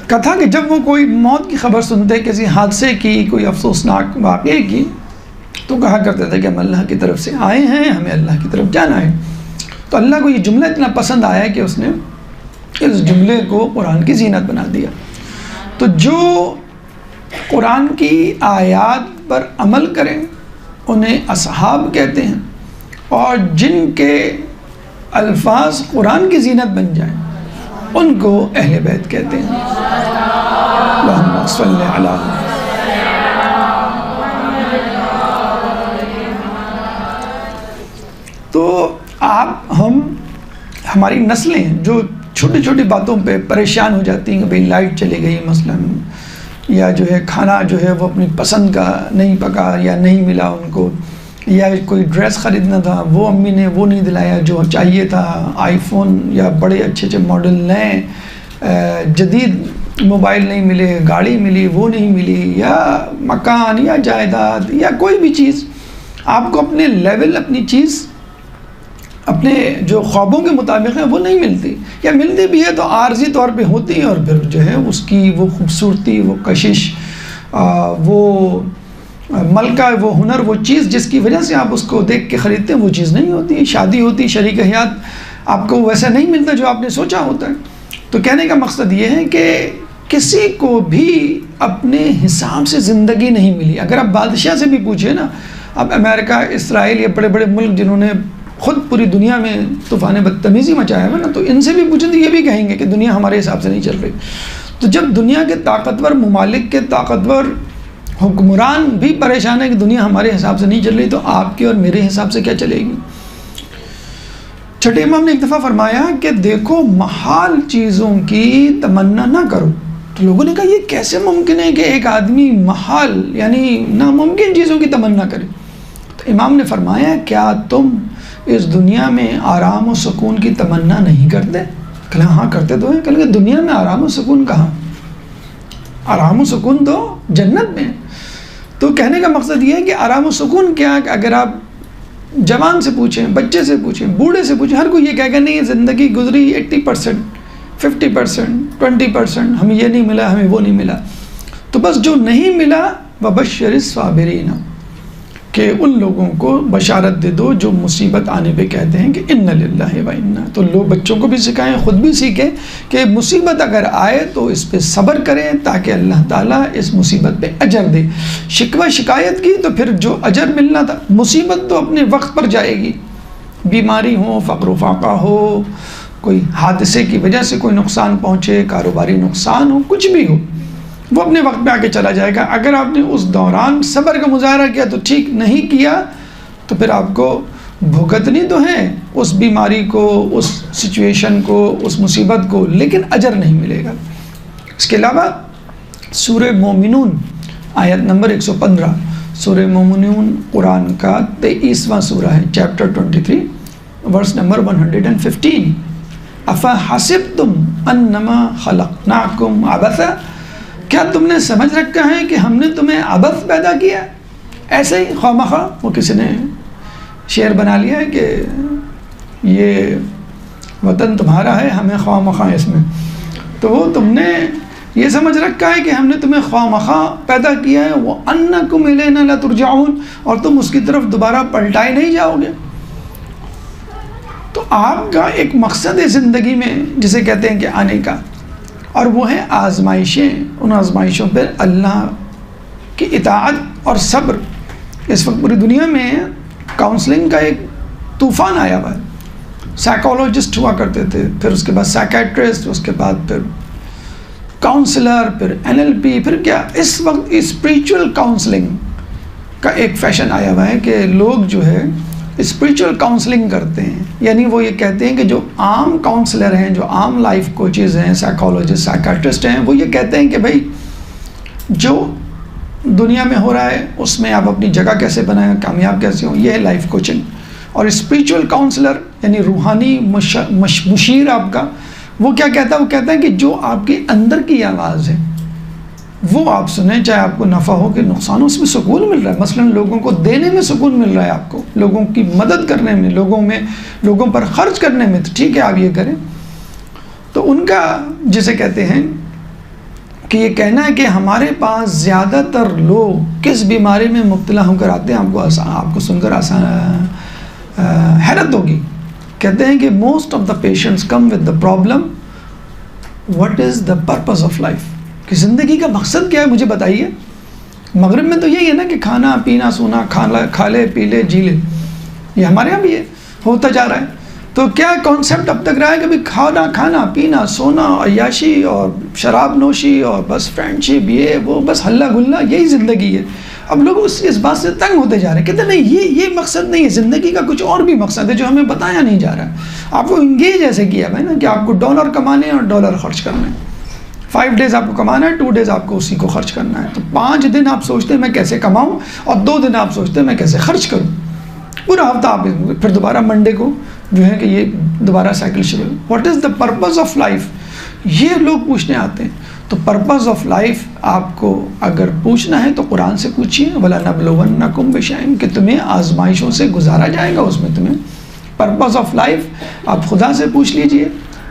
کا تھا کہ جب وہ کوئی موت کی خبر سنتے، کسی حادثے کی، کوئی افسوسناک واقعے کی، تو کہا کرتے تھے کہ ہم اللہ کی طرف سے آئے ہیں، ہمیں اللہ کی طرف جانا ہے۔ تو اللہ کو یہ جملہ اتنا پسند آیا کہ اس نے اس جملے کو قرآن کی زینت بنا دیا۔ تو جو قرآن کی آیات پر عمل کریں انہیں اصحاب کہتے ہیں، اور جن کے الفاظ قرآن کی زینت بن جائیں ان کو اہل بیت کہتے ہیں۔ اللہم صلی علی تو ہماری نسلیں جو چھوٹی چھوٹی باتوں پہ پریشان ہو جاتی ہیں کہ بھئی لائٹ چلی گئی مثلا، یا جو ہے کھانا جو ہے وہ اپنی پسند کا نہیں پکا یا نہیں ملا ان کو، یا کوئی ڈریس خریدنا تھا وہ امی نے وہ نہیں دلایا جو چاہیے تھا، آئی فون یا بڑے اچھے اچھے ماڈل نئے جدید موبائل نہیں ملے، گاڑی ملی وہ نہیں ملی، یا مکان یا جائیداد یا کوئی بھی چیز آپ کو اپنے لیول، اپنی چیز اپنے جو خوابوں کے مطابق ہے وہ نہیں ملتی، یا ملتی بھی ہے تو عارضی طور پہ ہوتی ہے، اور پھر جو ہے اس کی وہ خوبصورتی، وہ کشش، وہ ملکہ، وہ ہنر، وہ چیز جس کی وجہ سے آپ اس کو دیکھ کے خریدتے ہیں وہ چیز نہیں ہوتی۔ شادی ہوتی، شریک حیات، آپ کو ویسا نہیں ملتا جو آپ نے سوچا ہوتا ہے۔ تو کہنے کا مقصد یہ ہے کہ کسی کو بھی اپنے حساب سے زندگی نہیں ملی۔ اگر آپ بادشاہ سے بھی پوچھیں نا، اب امریکہ، اسرائیل، یہ بڑے بڑے ملک جنہوں نے خود پوری دنیا میں طوفان بدتمیزی مچایا ہے نا، تو ان سے بھی پوچھیں تو یہ بھی کہیں گے کہ دنیا ہمارے حساب سے نہیں چل رہی۔ تو جب دنیا کے طاقتور ممالک کے طاقتور حکمران بھی پریشان ہے کہ دنیا ہمارے حساب سے نہیں چل رہی، تو آپ کے اور میرے حساب سے کیا چلے گی؟ چھٹے امام نے ایک دفعہ فرمایا کہ دیکھو، محال چیزوں کی تمنا نہ کرو۔ تو لوگوں نے کہا یہ کیسے ممکن ہے کہ ایک آدمی محال یعنی ناممکن چیزوں کی تمنا کرے؟ تو امام نے فرمایا کیا تم اس دنیا میں آرام و سکون کی تمنا نہیں کرتے؟ کہ ہاں کرتے تو ہیں۔ کہ دنیا میں آرام و سکون کہاں؟ آرام و سکون تو جنت میں۔ تو کہنے کا مقصد یہ ہے کہ آرام و سکون کیا، کہ اگر آپ جوان سے پوچھیں، بچے سے پوچھیں، بوڑھے سے پوچھیں، ہر کوئی یہ کہے گا نہیں زندگی گزری 80%، 50%، 20%، ہمیں یہ نہیں ملا، ہمیں وہ نہیں ملا۔ تو بس جو نہیں ملا وَبَشِّرِ الصَّابِرِينَ، کہ ان لوگوں کو بشارت دے دو جو مصیبت آنے پہ کہتے ہیں کہ اِنَّ لِلَّهِ وَإِنَّا۔ تو لوگ بچوں کو بھی سکھائیں، خود بھی سیکھیں کہ مصیبت اگر آئے تو اس پہ صبر کریں تاکہ اللہ تعالیٰ اس مصیبت پہ اجر دے۔ شکوہ شکایت کی تو پھر جو اجر ملنا تھا، مصیبت تو اپنے وقت پر جائے گی، بیماری ہو، فقر و فاقہ ہو، کوئی حادثے کی وجہ سے کوئی نقصان پہنچے، کاروباری نقصان ہو، کچھ بھی ہو، وہ اپنے وقت پہ آ کے چلا جائے گا۔ اگر آپ نے اس دوران صبر کا مظاہرہ کیا تو ٹھیک، نہیں کیا تو پھر آپ کو بھگتنی تو ہے اس بیماری کو، اس سچویشن کو، اس مصیبت کو، لیکن اجر نہیں ملے گا۔ اس کے علاوہ سورہ مومنون آیت نمبر 115، سورہ مومنون قرآن کا 23واں سورہ ہے، چیپٹر 23، ورس نمبر 115۔ افحسبتم انما خلقناکم عبثا، کیا تم نے سمجھ رکھا ہے کہ ہم نے تمہیں عبث پیدا کیا، ایسے ہی خواہ، وہ کسی نے شعر بنا لیا ہے کہ یہ وطن تمہارا ہے، ہمیں خواہ مخواہ اس میں، تو وہ تم نے یہ سمجھ رکھا ہے کہ ہم نے تمہیں خواہ مخواہ پیدا کیا ہے، وَأَنَّكُمْ إِلَيْنَا لَا تُرْجَعُونَ، اور تم اس کی طرف دوبارہ پلٹائے نہیں جاؤ گے۔ تو آپ کا ایک مقصد ہے زندگی میں جسے کہتے ہیں کہ آنے کا، اور وہ ہے آزمائشیں، ان آزمائشوں پر اللہ کی اطاعت اور صبر۔ اس وقت پوری دنیا میں کاؤنسلنگ کا ایک طوفان آیا ہوا ہے، سائیکالوجسٹ ہوا کرتے تھے، پھر اس کے بعد سائیکیٹرسٹ، اس کے بعد پھر کاؤنسلر، پھر NLP، پھر کیا اس وقت اسپریچول کاؤنسلنگ کا ایک فیشن آیا ہوا ہے کہ لوگ جو ہے اسپریچول کاؤنسلنگ کرتے ہیں، یعنی وہ یہ کہتے ہیں کہ جو عام کاؤنسلر ہیں، جو عام لائف کوچز ہیں، سائیکالوجسٹ، سائیکیٹرسٹ ہیں، وہ یہ کہتے ہیں کہ بھائی جو دنیا میں ہو رہا ہے اس میں آپ اپنی جگہ کیسے بنائیں، کامیاب کیسے ہوں، یہ ہے لائف کوچنگ۔ اور اسپریچول کاؤنسلر یعنی روحانی مشیر آپ کا، وہ کیا کہتا ہے؟ وہ کہتا ہے کہ جو آپ کے اندر کی آواز ہے وہ آپ سنیں، چاہے آپ کو نفع ہو کہ نقصان ہو، اس میں سکون مل رہا ہے، مثلا لوگوں کو دینے میں سکون مل رہا ہے، آپ کو لوگوں کی مدد کرنے میں، لوگوں پر خرچ کرنے میں، تو ٹھیک ہے آپ یہ کریں۔ تو ان کا جسے کہتے ہیں کہ یہ کہنا ہے کہ ہمارے پاس زیادہ تر لوگ کس بیماری میں مبتلا ہو کر آتے ہیں، آپ کو سن کر حیرت ہوگی، کہتے ہیں کہ most of the patients come with the problem what is the purpose of life, کہ زندگی کا مقصد کیا ہے مجھے بتائیے۔ مغرب میں تو یہی ہے نا کہ کھانا پینا سونا، کھا لے پی لے جی لے، یہ ہمارے یہاں بھی یہ ہوتا جا رہا ہے۔ تو کیا کانسیپٹ اب تک رہا ہے کہ بھی کھانا پینا سونا، عیاشی اور شراب نوشی اور بس فرینڈ شپ، یہ وہ بس ہلا گلا، یہی زندگی ہے۔ اب لوگ اس بات سے تنگ ہوتے جا رہے ہیں، کہتے ہیں نہیں یہ مقصد نہیں ہے، زندگی کا کچھ اور بھی مقصد ہے جو ہمیں بتایا نہیں جا رہا ہے۔ آپ کو انگیج ایسے کیا ہے نا کہ آپ کو ڈالر کمانے ہیں اور ڈالر خرچ کرنا ہے، 5 days آپ کو کمانا ہے، 2 days آپ کو اسی کو خرچ کرنا ہے۔ تو 5 دن آپ سوچتے ہیں میں کیسے کماؤں، اور 2 دن آپ سوچتے ہیں میں کیسے خرچ کروں، پورا ہفتہ آپ پھر دوبارہ منڈے کو جو ہے کہ یہ دوبارہ سائیکل شروع۔ What is the purpose of life, یہ لوگ پوچھنے آتے ہیں۔ تو پرپز آف لائف آپ کو اگر پوچھنا ہے تو قرآن سے پوچھیے، وَلَنَبْلُوَنَّكُمْ بِشَيْءٍ، کہ تمہیں آزمائشوں سے گزارا جائے گا، اس میں تمہیں پرپز آف لائف آپ خدا سے پوچھ لیجئے۔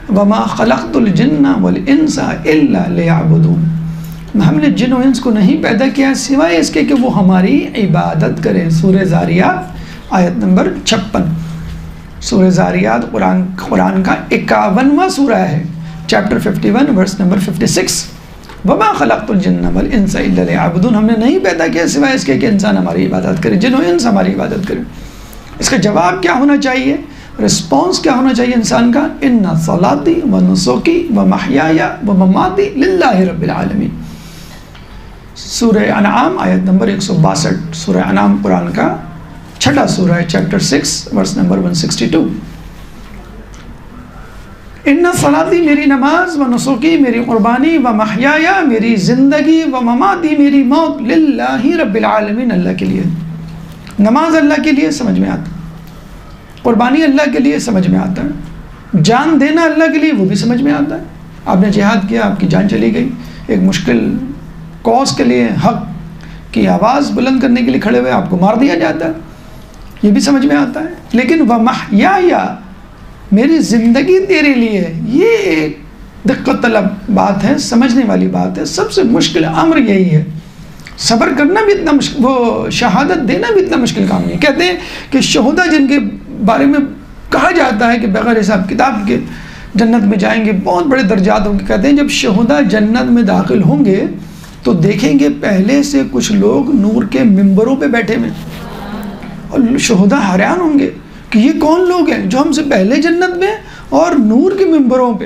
وَمَا خَلَقْتُ الْجِنَّ وَالْإِنسَ إِلَّا لِيَعْبُدُونَ، ہم نے جن و انس کو نہیں پیدا کیا سوائے اس کے کہ وہ ہماری عبادت کریں۔ سورہ زاریات آیت نمبر 56، سورہ زاریات قرآن کا 51واں سورہ ہے، چیپٹر 51 ورس نمبر 56۔ وَمَا خَلَقْتُ الْجِنَّ وَالْإِنسَ إِلَّا لِيَعْبُدُونَ، ہم نے نہیں پیدا کیا سوائے اس کے کہ انسان ہماری عبادت کرے، جن و انس ہماری عبادت کرے۔ اس کا جواب کیا ہونا چاہیے، رسپانس کیا ہونا چاہیے انسان کا؟ اِنَّ صَلَاتِي وَنُسُكِي وَمَحْيَايَ وَمَمَاتِي لِلَّهِ رَبِّ الْعَالَمِينَ۔ سورہ انعام آیت نمبر 162، سورہ انعام قرآن کا 6واں سورہ ہے، چیپٹر 6 ورس نمبر 162۔ ان صلاتی، میری نماز، و نسکی، میری قربانی، و محیایا، میری زندگی، و مماتی، میری موت، للہ رب العالمین، اللہ کے لیے۔ نماز اللہ کے لیے سمجھ میں آتا، قربانی اللہ کے لیے سمجھ میں آتا ہے، جان دینا اللہ کے لیے وہ بھی سمجھ میں آتا ہے۔ آپ نے جہاد کیا، آپ کی جان چلی گئی، ایک مشکل کاز کے لیے، حق کی آواز بلند کرنے کے لیے کھڑے ہوئے آپ کو مار دیا جاتا ہے، یہ بھی سمجھ میں آتا ہے۔ لیکن وَمَحْيَايَ، میری زندگی تیرے لیے، یہ ایک دقت طلب بات ہے، سمجھنے والی بات ہے، سب سے مشکل امر یہی ہے۔ صبر کرنا بھی اتنا مشکل، وہ شہادت دینا بھی اتنا مشکل کام نہیں۔ کہتے ہیں کہ شہداء جن کے بارے میں کہا جاتا ہے کہ بغیر حساب کتاب کے جنت میں جائیں گے، بہت بڑے درجات ہوں گے، کہتے ہیں جب شہداء جنت میں داخل ہوں گے تو دیکھیں گے پہلے سے کچھ لوگ نور کے ممبروں پہ بیٹھے ہوئے، اور شہداء حیران ہوں گے کہ یہ کون لوگ ہیں جو ہم سے پہلے جنت میں اور نور کے ممبروں پہ،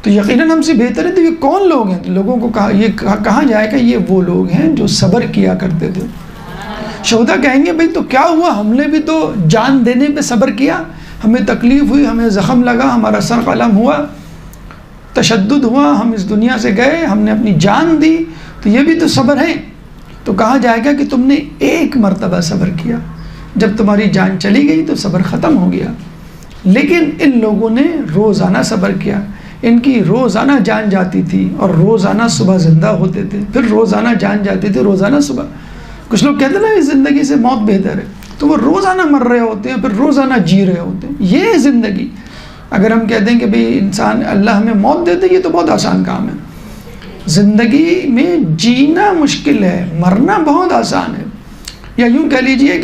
تو یقیناً ہم سے بہتر ہے، تو یہ کون لوگ ہیں؟ لوگوں کو کہا جائے گا یہ وہ لوگ ہیں جو صبر کیا کرتے تھے۔ شہداء کہیں گے بھئی تو کیا ہوا، ہم نے بھی تو جان دینے پہ صبر کیا، ہمیں تکلیف ہوئی، ہمیں زخم لگا، ہمارا سر قلم ہوا، تشدد ہوا، ہم اس دنیا سے گئے، ہم نے اپنی جان دی، تو یہ بھی تو صبر ہے۔ تو کہا جائے گا کہ تم نے ایک مرتبہ صبر کیا، جب تمہاری جان چلی گئی تو صبر ختم ہو گیا۔ لیکن ان لوگوں نے روزانہ صبر کیا، ان کی روزانہ جان جاتی تھی اور روزانہ صبح زندہ ہوتے تھے، پھر روزانہ جان جاتی تھی، روزانہ صبح. کچھ لوگ کہتے ہیں نا اس زندگی سے موت بہتر ہے، تو وہ روزانہ مر رہے ہوتے ہیں، پھر روزانہ جی رہے ہوتے ہیں. یہ ہے زندگی. اگر ہم کہتے ہیں کہ بھئی انسان اللہ ہمیں موت دیتے، یہ تو بہت آسان کام ہے. زندگی میں جینا مشکل ہے، مرنا بہت آسان ہے. یا یوں کہہ لیجئے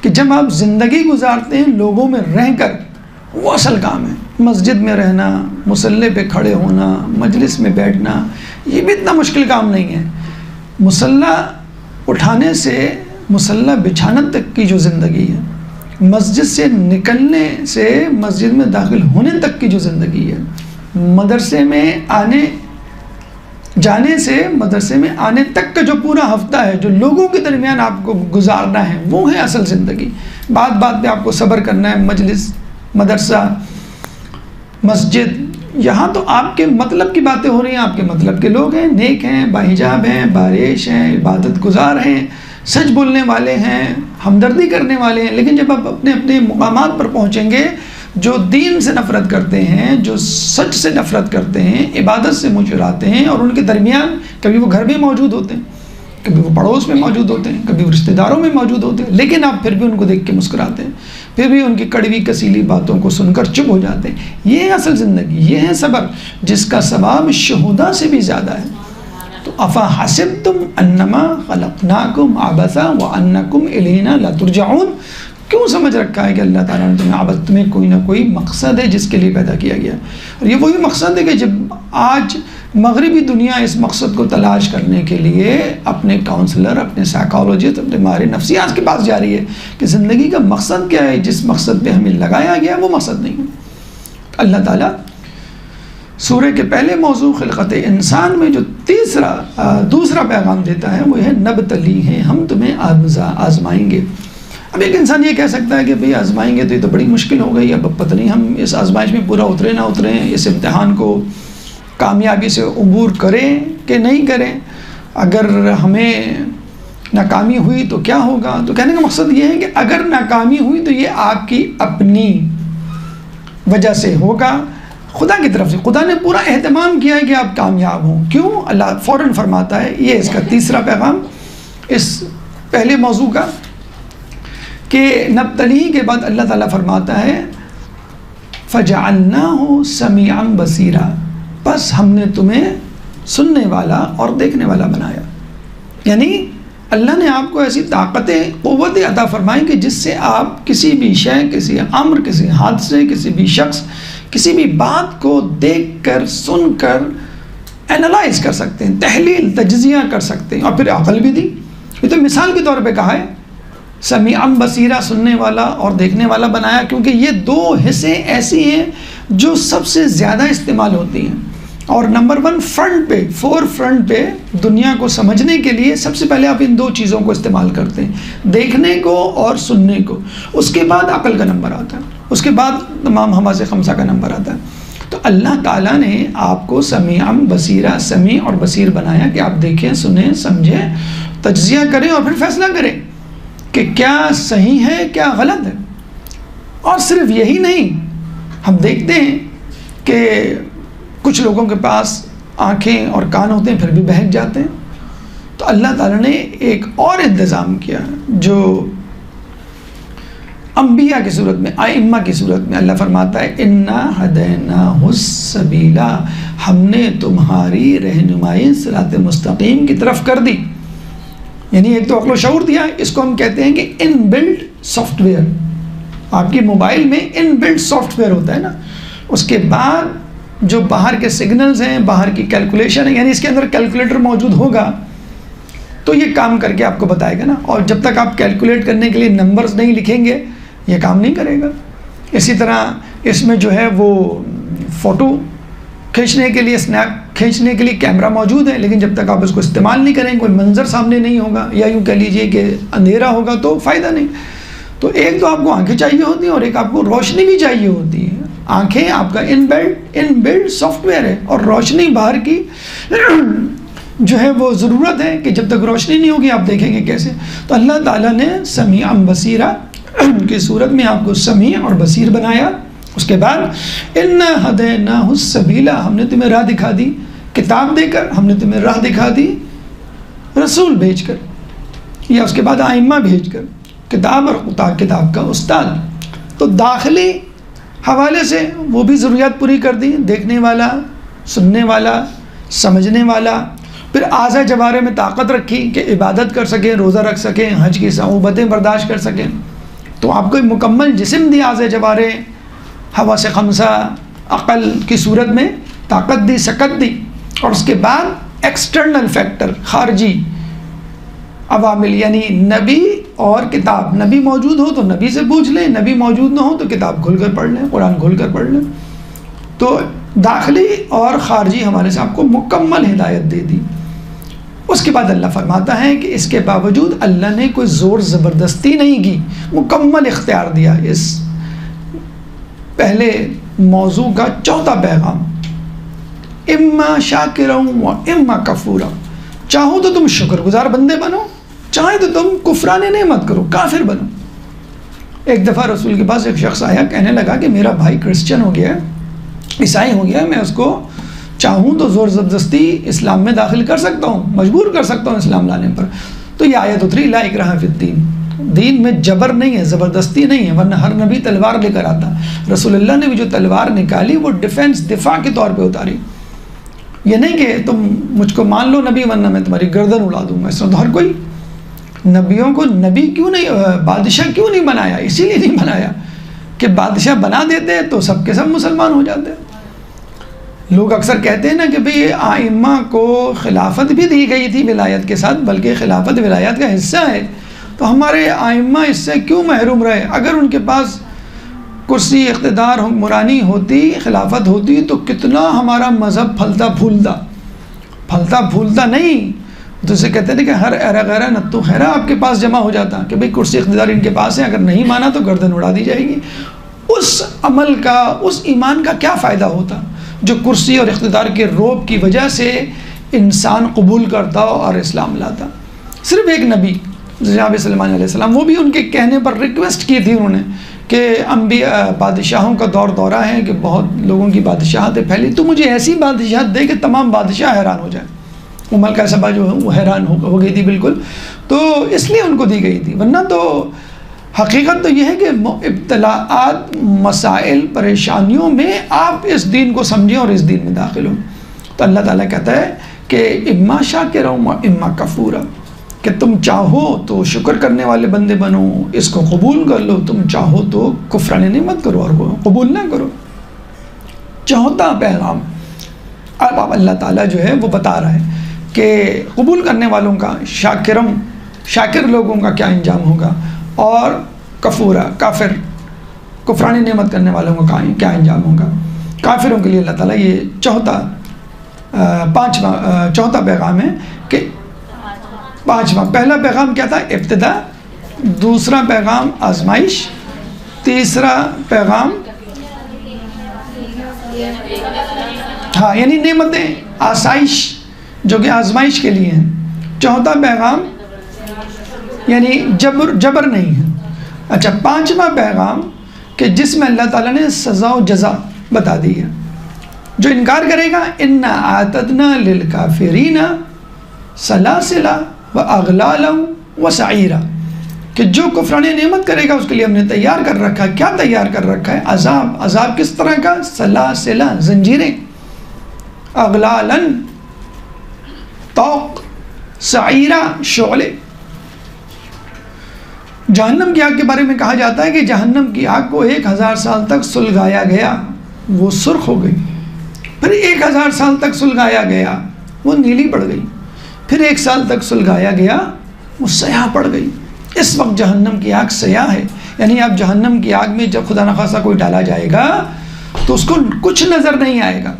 کہ جب آپ زندگی گزارتے ہیں لوگوں میں رہ کر، وہ اصل کام ہے. مسجد میں رہنا، مصلی پہ کھڑے ہونا، مجلس میں بیٹھنا، یہ بھی اتنا مشکل کام نہیں ہے. مصلی اٹھانے سے مصلی بچھانا تک کی جو زندگی ہے، مسجد سے نکلنے سے مسجد میں داخل ہونے تک کی جو زندگی ہے، مدرسے میں جانے سے مدرسے میں آنے تک کا جو پورا ہفتہ ہے، جو لوگوں کے درمیان آپ کو گزارنا ہے، وہ ہے اصل زندگی. بات بات پہ آپ کو صبر کرنا ہے. مجلس، مدرسہ، مسجد، یہاں تو آپ کے مطلب کی باتیں ہو رہی ہیں. آپ کے مطلب کے لوگ ہیں، نیک ہیں، باحجاب ہیں، بارش ہیں، عبادت گزار ہیں، سچ بولنے والے ہیں، ہمدردی کرنے والے ہیں. لیکن جب آپ اپنے اپنے مقامات پر پہنچیں گے، جو دین سے نفرت کرتے ہیں، جو سچ سے نفرت کرتے ہیں، عبادت سے منہ چراتے ہیں، اور ان کے درمیان کبھی وہ گھر میں موجود ہوتے ہیں، کبھی وہ پڑوس میں موجود ہوتے ہیں، کبھی وہ رشتہ داروں میں موجود ہوتے ہیں، لیکن آپ پھر بھی ان کو دیکھ کے مسکراتے ہیں، پھر بھی ان کی کڑوی کسیلی باتوں کو سن کر چپ ہو جاتے ہیں. یہ ہے اصل زندگی، یہ ہے صبر، جس کا ثواب شہداء سے بھی زیادہ ہے. تو افا حسبتم انما خلقناکم عبثا وانکم الینا لا ترجعون. کیوں سمجھ رکھا ہے کہ اللہ تعالیٰ نے تمہیں کوئی نہ کوئی مقصد ہے جس کے لیے پیدا کیا گیا. اور یہ وہی مقصد ہے کہ جب آج مغربی دنیا اس مقصد کو تلاش کرنے کے لیے اپنے کاؤنسلر، اپنے سائیکالوجسٹ، اپنے ماہر نفسیات کے پاس جا رہی ہے کہ زندگی کا مقصد کیا ہے، جس مقصد پہ ہمیں لگایا گیا وہ مقصد نہیں ہے. اللہ تعالیٰ سورہ کے پہلے موضوع خلقت انسان میں جو دوسرا پیغام دیتا ہے وہ ہے نبتلی ہے، ہم تمہیں آزمائیں گے. اب ایک انسان یہ کہہ سکتا ہے کہ بھئی آزمائیں گے تو یہ تو بڑی مشکل ہو گئی، اب پتہ نہیں ہم اس آزمائش میں پورا اترے نہ اتریں، اس امتحان کو کامیابی سے عبور کریں کہ نہیں کریں. اگر ہمیں ناکامی ہوئی تو کیا ہوگا؟ تو کہنے کا مقصد یہ ہے کہ اگر ناکامی ہوئی تو یہ آپ کی اپنی وجہ سے ہوگا، خدا کی طرف سے. خدا نے پورا اہتمام کیا ہے کہ آپ کامیاب ہوں. کیوں؟ اللہ فوراً فرماتا ہے، یہ اس کا تیسرا پیغام اس پہلے موضوع کا، کہ نبتلی کے بعد اللہ تعالیٰ فرماتا ہے فَجَعَلْنَاهُ سَمِيعًا بَصِيرًا، بس ہم نے تمہیں سننے والا اور دیکھنے والا بنایا. یعنی اللہ نے آپ کو ایسی طاقتیں، قوتیں عطا فرمائیں کہ جس سے آپ کسی بھی شے، کسی امر، کسی حادثے، کسی بھی شخص، کسی بھی بات کو دیکھ کر، سن کر اینالائز کر سکتے ہیں، تحلیل، تجزیہ کر سکتے ہیں. اور پھر عقل بھی دی. یہ تو مثال کے طور پہ کہا ہے سمیعاً بصیرہ، سننے والا اور دیکھنے والا بنایا، کیونکہ یہ دو حصے ایسی ہیں جو سب سے زیادہ استعمال ہوتی ہیں. اور نمبر 1 فرنٹ پہ، فرنٹ پہ دنیا کو سمجھنے کے لیے سب سے پہلے آپ ان دو چیزوں کو استعمال کرتے ہیں، دیکھنے کو اور سننے کو. اس کے بعد عقل کا نمبر آتا ہے، اس کے بعد تمام حواس خمسہ کا نمبر آتا ہے. تو اللہ تعالیٰ نے آپ کو سمیعاً بصیرہ، سمیع اور بصیر بنایا کہ آپ دیکھیں، سنیں، سمجھیں، تجزیہ کریں اور پھر فیصلہ کریں کہ کیا صحیح ہے، کیا غلط ہے. اور صرف یہی نہیں، ہم دیکھتے ہیں کہ کچھ لوگوں کے پاس آنکھیں اور کان ہوتے ہیں پھر بھی بہک جاتے ہیں. تو اللہ تعالیٰ نے ایک اور انتظام کیا جو انبیاء کی صورت میں، ائمہ کی صورت میں اللہ فرماتا ہے انا ہدیناہ السبیل، ہم نے تمہاری رہنمائی صراط مستقیم کی طرف کر دی. یعنی ایک تو عقل و شعور دیا ہے، اس کو ہم کہتے ہیں کہ ان بلڈ سافٹ ویئر. آپ کی موبائل میں ان بلڈ سافٹ ویئر ہوتا ہے نا، اس کے بعد جو باہر کے سگنلز ہیں، باہر کی کیلکولیشن ہے، یعنی اس کے اندر کیلکولیٹر موجود ہوگا تو یہ کام کر کے آپ کو بتائے گا نا. اور جب تک آپ کیلکولیٹ کرنے کے لیے نمبرز نہیں لکھیں گے یہ کام نہیں کرے گا. اسی طرح اس میں جو ہے وہ فوٹو کھینچنے کے لیے، اسنیپ کھینچنے کے لیے کیمرہ موجود ہے، لیکن جب تک آپ اس کو استعمال نہیں کریں، کوئی منظر سامنے نہیں ہوگا، یا یوں کہہ لیجئے کہ اندھیرا ہوگا تو فائدہ نہیں. تو ایک تو آپ کو آنکھیں چاہیے ہوتی ہیں اور ایک آپ کو روشنی بھی چاہیے ہوتی ہے. آنکھیں آپ کا ان بلڈ سافٹ ویئر ہے، اور روشنی باہر کی جو ہے وہ ضرورت ہے کہ جب تک روشنی نہیں ہوگی آپ دیکھیں گے کیسے. تو اللہ تعالیٰ نے سمیعاً بصیرہ کی صورت میں آپ کو سمیع اور بصیر بنایا. اس کے بعد اِنَّا هَدَيْنَاهُ السَّبِيلَ، ہم نے تمہیں راہ دکھا دی کتاب دے کر، ہم نے تمہیں راہ دکھا دی رسول بھیج کر، یا اس کے بعد ائمہ بھیج کر، کتاب اور کتاب کا استاد. تو داخلی حوالے سے وہ بھی ضروریات پوری کر دی، دیکھنے والا، سننے والا، سمجھنے والا. پھر اعضاء جوارح میں طاقت رکھی کہ عبادت کر سکیں، روزہ رکھ سکیں، حج کی صعوبتیں برداشت کر سکیں. تو آپ کو ایک مکمل جسم دی، اعضاء جوارح، حواس خمسہ، عقل کی صورت میں طاقت دی، سکت دی. اور اس کے بعد ایکسٹرنل فیکٹر، خارجی عوامل، یعنی نبی اور کتاب. نبی موجود ہو تو نبی سے پوچھ لیں، نبی موجود نہ ہو تو کتاب کھول کر پڑھ لیں، قرآن کھول کر پڑھ لیں. تو داخلی اور خارجی حوالے سے آپ کو مکمل ہدایت دے دی. اس کے بعد اللہ فرماتا ہے کہ اس کے باوجود اللہ نے کوئی زور زبردستی نہیں کی، مکمل اختیار دیا. اس پہلے موضوع کا چوتھا پیغام، اما شاکرا و اما کفورا. چاہو تو تم شکر گزار بندے بنو، چاہے تو تم کفران نعمت کرو، کافر بنو. ایک دفعہ رسول کے پاس ایک شخص آیا، کہنے لگا کہ میرا بھائی کرسچن ہو گیا، عیسائی ہو گیا، میں اس کو چاہوں تو زور زبردستی اسلام میں داخل کر سکتا ہوں، مجبور کر سکتا ہوں اسلام لانے پر. تو یہ آیت اتری، لا اکراہ فی الدین، دین میں جبر نہیں ہے، زبردستی نہیں ہے، ورنہ ہر نبی تلوار لے کر آتا. رسول اللہ نے بھی جو تلوار نکالی وہ ڈیفینس، دفاع کے طور پہ اتاری. یہ نہیں کہ تم مجھ کو مان لو نبی، ورنہ میں تمہاری گردن اڑا دوں گا. اس طرح تو ہر کوئی. نبیوں کو نبی کیوں نہیں، بادشاہ کیوں نہیں بنایا؟ اسی لیے نہیں بنایا کہ بادشاہ بنا دیتے تو سب کے سب مسلمان ہو جاتے. لوگ اکثر کہتے ہیں نا کہ بھئی ائمہ کو خلافت بھی دی گئی تھی ولایت کے ساتھ، بلکہ خلافت ولایت کا حصہ ہے، تو ہمارے ائمہ اس سے کیوں محروم رہے؟ اگر ان کے پاس کرسی، اقتدار، حکمرانی ہوتی، خلافت ہوتی تو کتنا ہمارا مذہب پھلتا پھولتا نہیں. تو اسے کہتے ہیں کہ ہر ایرا غیرہ نتو خیرہ آپ کے پاس جمع ہو جاتا کہ بھئی کرسی اقتدار ان کے پاس ہے، اگر نہیں مانا تو گردن اڑا دی جائے گی. اس عمل کا، اس ایمان کا کیا فائدہ ہوتا جو کرسی اور اقتدار کے رعب کی وجہ سے انسان قبول کرتا اور اسلام لاتا؟ صرف ایک نبی جناب سلیمان علیہ السلام، وہ بھی ان کے کہنے پر ریکویسٹ کی تھی انہوں نے کہ انبیاء، بادشاہوں کا دورہ ہے کہ بہت لوگوں کی بادشاہتیں پھیلی، تو مجھے ایسی بادشاہت دے کہ تمام بادشاہ حیران ہو جائیں. عمر کا صبا جو ہے وہ حیران ہو گئی تھی بالکل. تو اس لیے ان کو دی گئی تھی، ورنہ تو حقیقت تو یہ ہے کہ ابتلاءات، مسائل، پریشانیوں میں آپ اس دین کو سمجھیں اور اس دین میں داخل ہوں. تو اللہ تعالیٰ کہتا ہے کہ اما شاکرا و اما کفورا، کہ تم چاہو تو شکر کرنے والے بندے بنو، اس کو قبول کر لو، تم چاہو تو کفران نعمت کرو اور قبول نہ کرو. چوتھا پیغام اب اللہ تعالیٰ جو ہے وہ بتا رہا ہے کہ قبول کرنے والوں کا، شاکر لوگوں کا کیا انجام ہوگا، اور کفورا، کافر، کفران نعمت کرنے والوں کا کیا انجام ہوگا. کافروں کے لیے اللہ تعالیٰ یہ چوتھا پیغام ہے کہ پانچواں، پہلا پیغام کیا تھا؟ ابتدا. دوسرا پیغام آزمائش. تیسرا پیغام یعنی نعمتیں، آسائش جو کہ آزمائش کے لیے ہیں. چوتھا پیغام یعنی جبر نہیں ہے. اچھا، پانچواں پیغام کہ جس میں اللہ تعالیٰ نے سزا و جزا بتا دی ہے. جو انکار کرے گا، انا اعتدنا للکافرین سلاسلا واغلالا وسعیرا، کہ جو کفران نعمت کرے گا اس کے لیے ہم نے تیار کر رکھا ہے. کیا تیار کر رکھا ہے؟ عذاب کس طرح کا؟ سلاسلا، زنجیریں، اغلالا طوق، سعیرا شعلے. جہنم کی آگ کے بارے میں کہا جاتا ہے کہ جہنم کی آگ کو 1000 سال تک سلگایا گیا، وہ سرخ ہو گئی. پھر 1000 سال تک سلگایا گیا، وہ نیلی پڑ گئی. پھر 1 سال تک سلگایا گیا، وہ سیاہ پڑ گئی. اس وقت جہنم کی آگ سیاہ ہے. یعنی اب جہنم کی آگ میں جب خدا نخواستہ کوئی ڈالا جائے گا تو اس کو کچھ نظر نہیں آئے گا.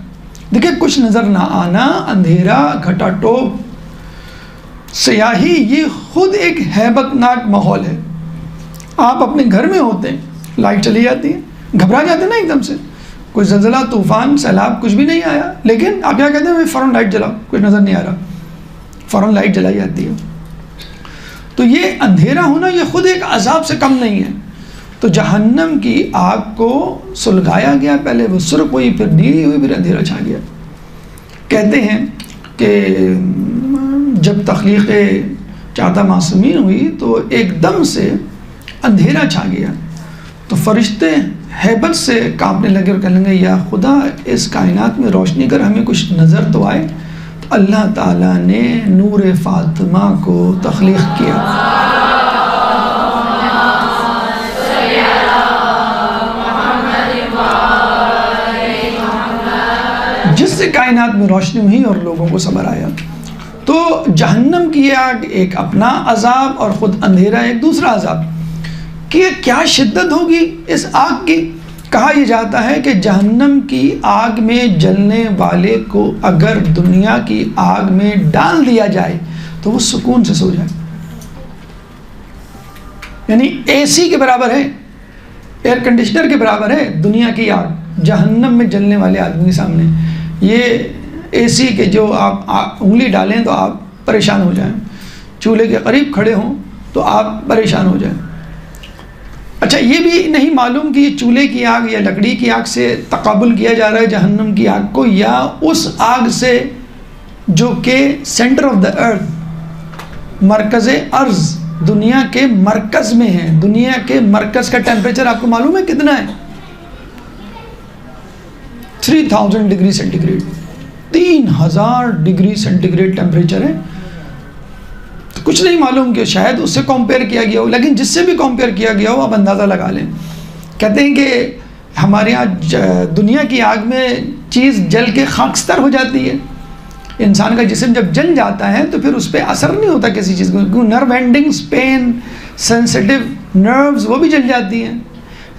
دیکھیں، کچھ نظر نہ آنا، اندھیرا، گھٹا ٹوپ، سیاہی، یہ خود ایک ہیبت ناک ماحول ہے. آپ اپنے گھر میں ہوتے ہیں، لائٹ چلی جاتی ہے، گھبرا جاتے ہیں نا ایک دم سے. کوئی زلزلہ، طوفان، سیلاب کچھ بھی نہیں آیا، لیکن آپ کیا کہتے ہیں؟ فوراً لائٹ جلاؤ، کچھ نظر نہیں آ رہا، فوراً لائٹ جلائی جاتی ہے. تو یہ اندھیرا ہونا یہ خود ایک عذاب سے کم نہیں ہے. تو جہنم کی آگ کو سلگایا گیا، پہلے وہ سرخ ہوئی، پھر نیلی ہوئی، پھر اندھیرا چھا گیا۔ کہتے ہیں کہ جب تخلیق چادہ معصومین ہوئی تو ایک دم سے اندھیرا چھا گیا، تو فرشتے ہیبت سے کانپنے لگے اور کہنے لگے یا خدا اس کائنات میں روشنی کر، ہمیں کچھ نظر تو آئے۔ تو اللہ تعالیٰ نے نور فاطمہ کو تخلیق کیا۔ جس سے کائنات میں روشنی ہوئی اور لوگوں کو صبر آیا۔ تو جہنم کی آگ ایک اپنا عذاب اور خود اندھیرا ایک دوسرا عذاب، کہ کیا شدت ہوگی اس آگ کی۔ کہا یہ جاتا ہے کہ جہنم کی آگ میں جلنے والے کو اگر دنیا کی آگ میں ڈال دیا جائے تو وہ سکون سے سو جائے، یعنی اے سی کے برابر ہے، ایئر کنڈیشنر کے برابر ہے دنیا کی آگ جہنم میں جلنے والے آدمی کے سامنے۔ یہ اے سی کے جو آپ انگلی ڈالیں تو آپ پریشان ہو جائیں، چولہے کے قریب کھڑے ہوں تو آپ پریشان ہو جائیں۔ اچھا یہ بھی نہیں معلوم کہ یہ چولہے کی آگ یا لکڑی کی آگ سے تقابل کیا جا رہا ہے جہنم کی آگ کو، یا اس آگ سے جو کہ سینٹر آف دا ارتھ، مرکز ارض، دنیا کے مرکز میں ہے۔ دنیا کے مرکز کا ٹیمپریچر آپ کو معلوم ہے کتنا ہے؟ 3000 ڈگری سینٹی گریڈ، 3000 ڈگری سینٹی گریڈ ٹیمپریچر ہے۔ تو کچھ نہیں معلوم کہ شاید اس سے کمپیئر کیا گیا ہو، لیکن جس سے بھی کمپیئر کیا گیا ہو آپ اندازہ لگا لیں۔ کہتے ہیں کہ ہمارے یہاں دنیا کی آگ میں چیز جل کے خاکستر ہو جاتی ہے، انسان کا جسم جب جل جاتا ہے تو پھر اس پہ اثر نہیں ہوتا کسی چیز کو، نرو اینڈنگز، پین، سینسٹیو نروز وہ بھی جل جاتی ہیں۔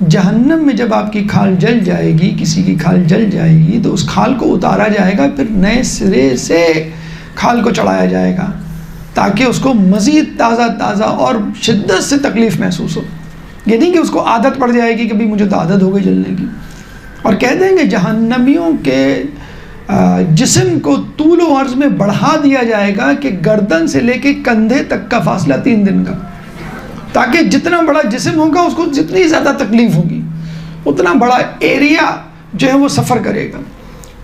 جہنم میں جب آپ کی کھال جل جائے گی، کسی کی کھال جل جائے گی تو اس کھال کو اتارا جائے گا، پھر نئے سرے سے کھال کو چڑھایا جائے گا تاکہ اس کو مزید تازہ تازہ اور شدت سے تکلیف محسوس ہو۔ یہ نہیں کہ اس کو عادت پڑ جائے گی کہ بھی مجھے تو عادت ہو گئی جلنے کی۔ اور کہہ دیں گے جہنمیوں کے جسم کو طول و عرض میں بڑھا دیا جائے گا کہ گردن سے لے کے کندھے تک کا فاصلہ 3 دن کا، تاکہ جتنا بڑا جسم ہوگا اس کو جتنی زیادہ تکلیف ہوگی اتنا بڑا ایریا جو ہے وہ سفر کرے گا۔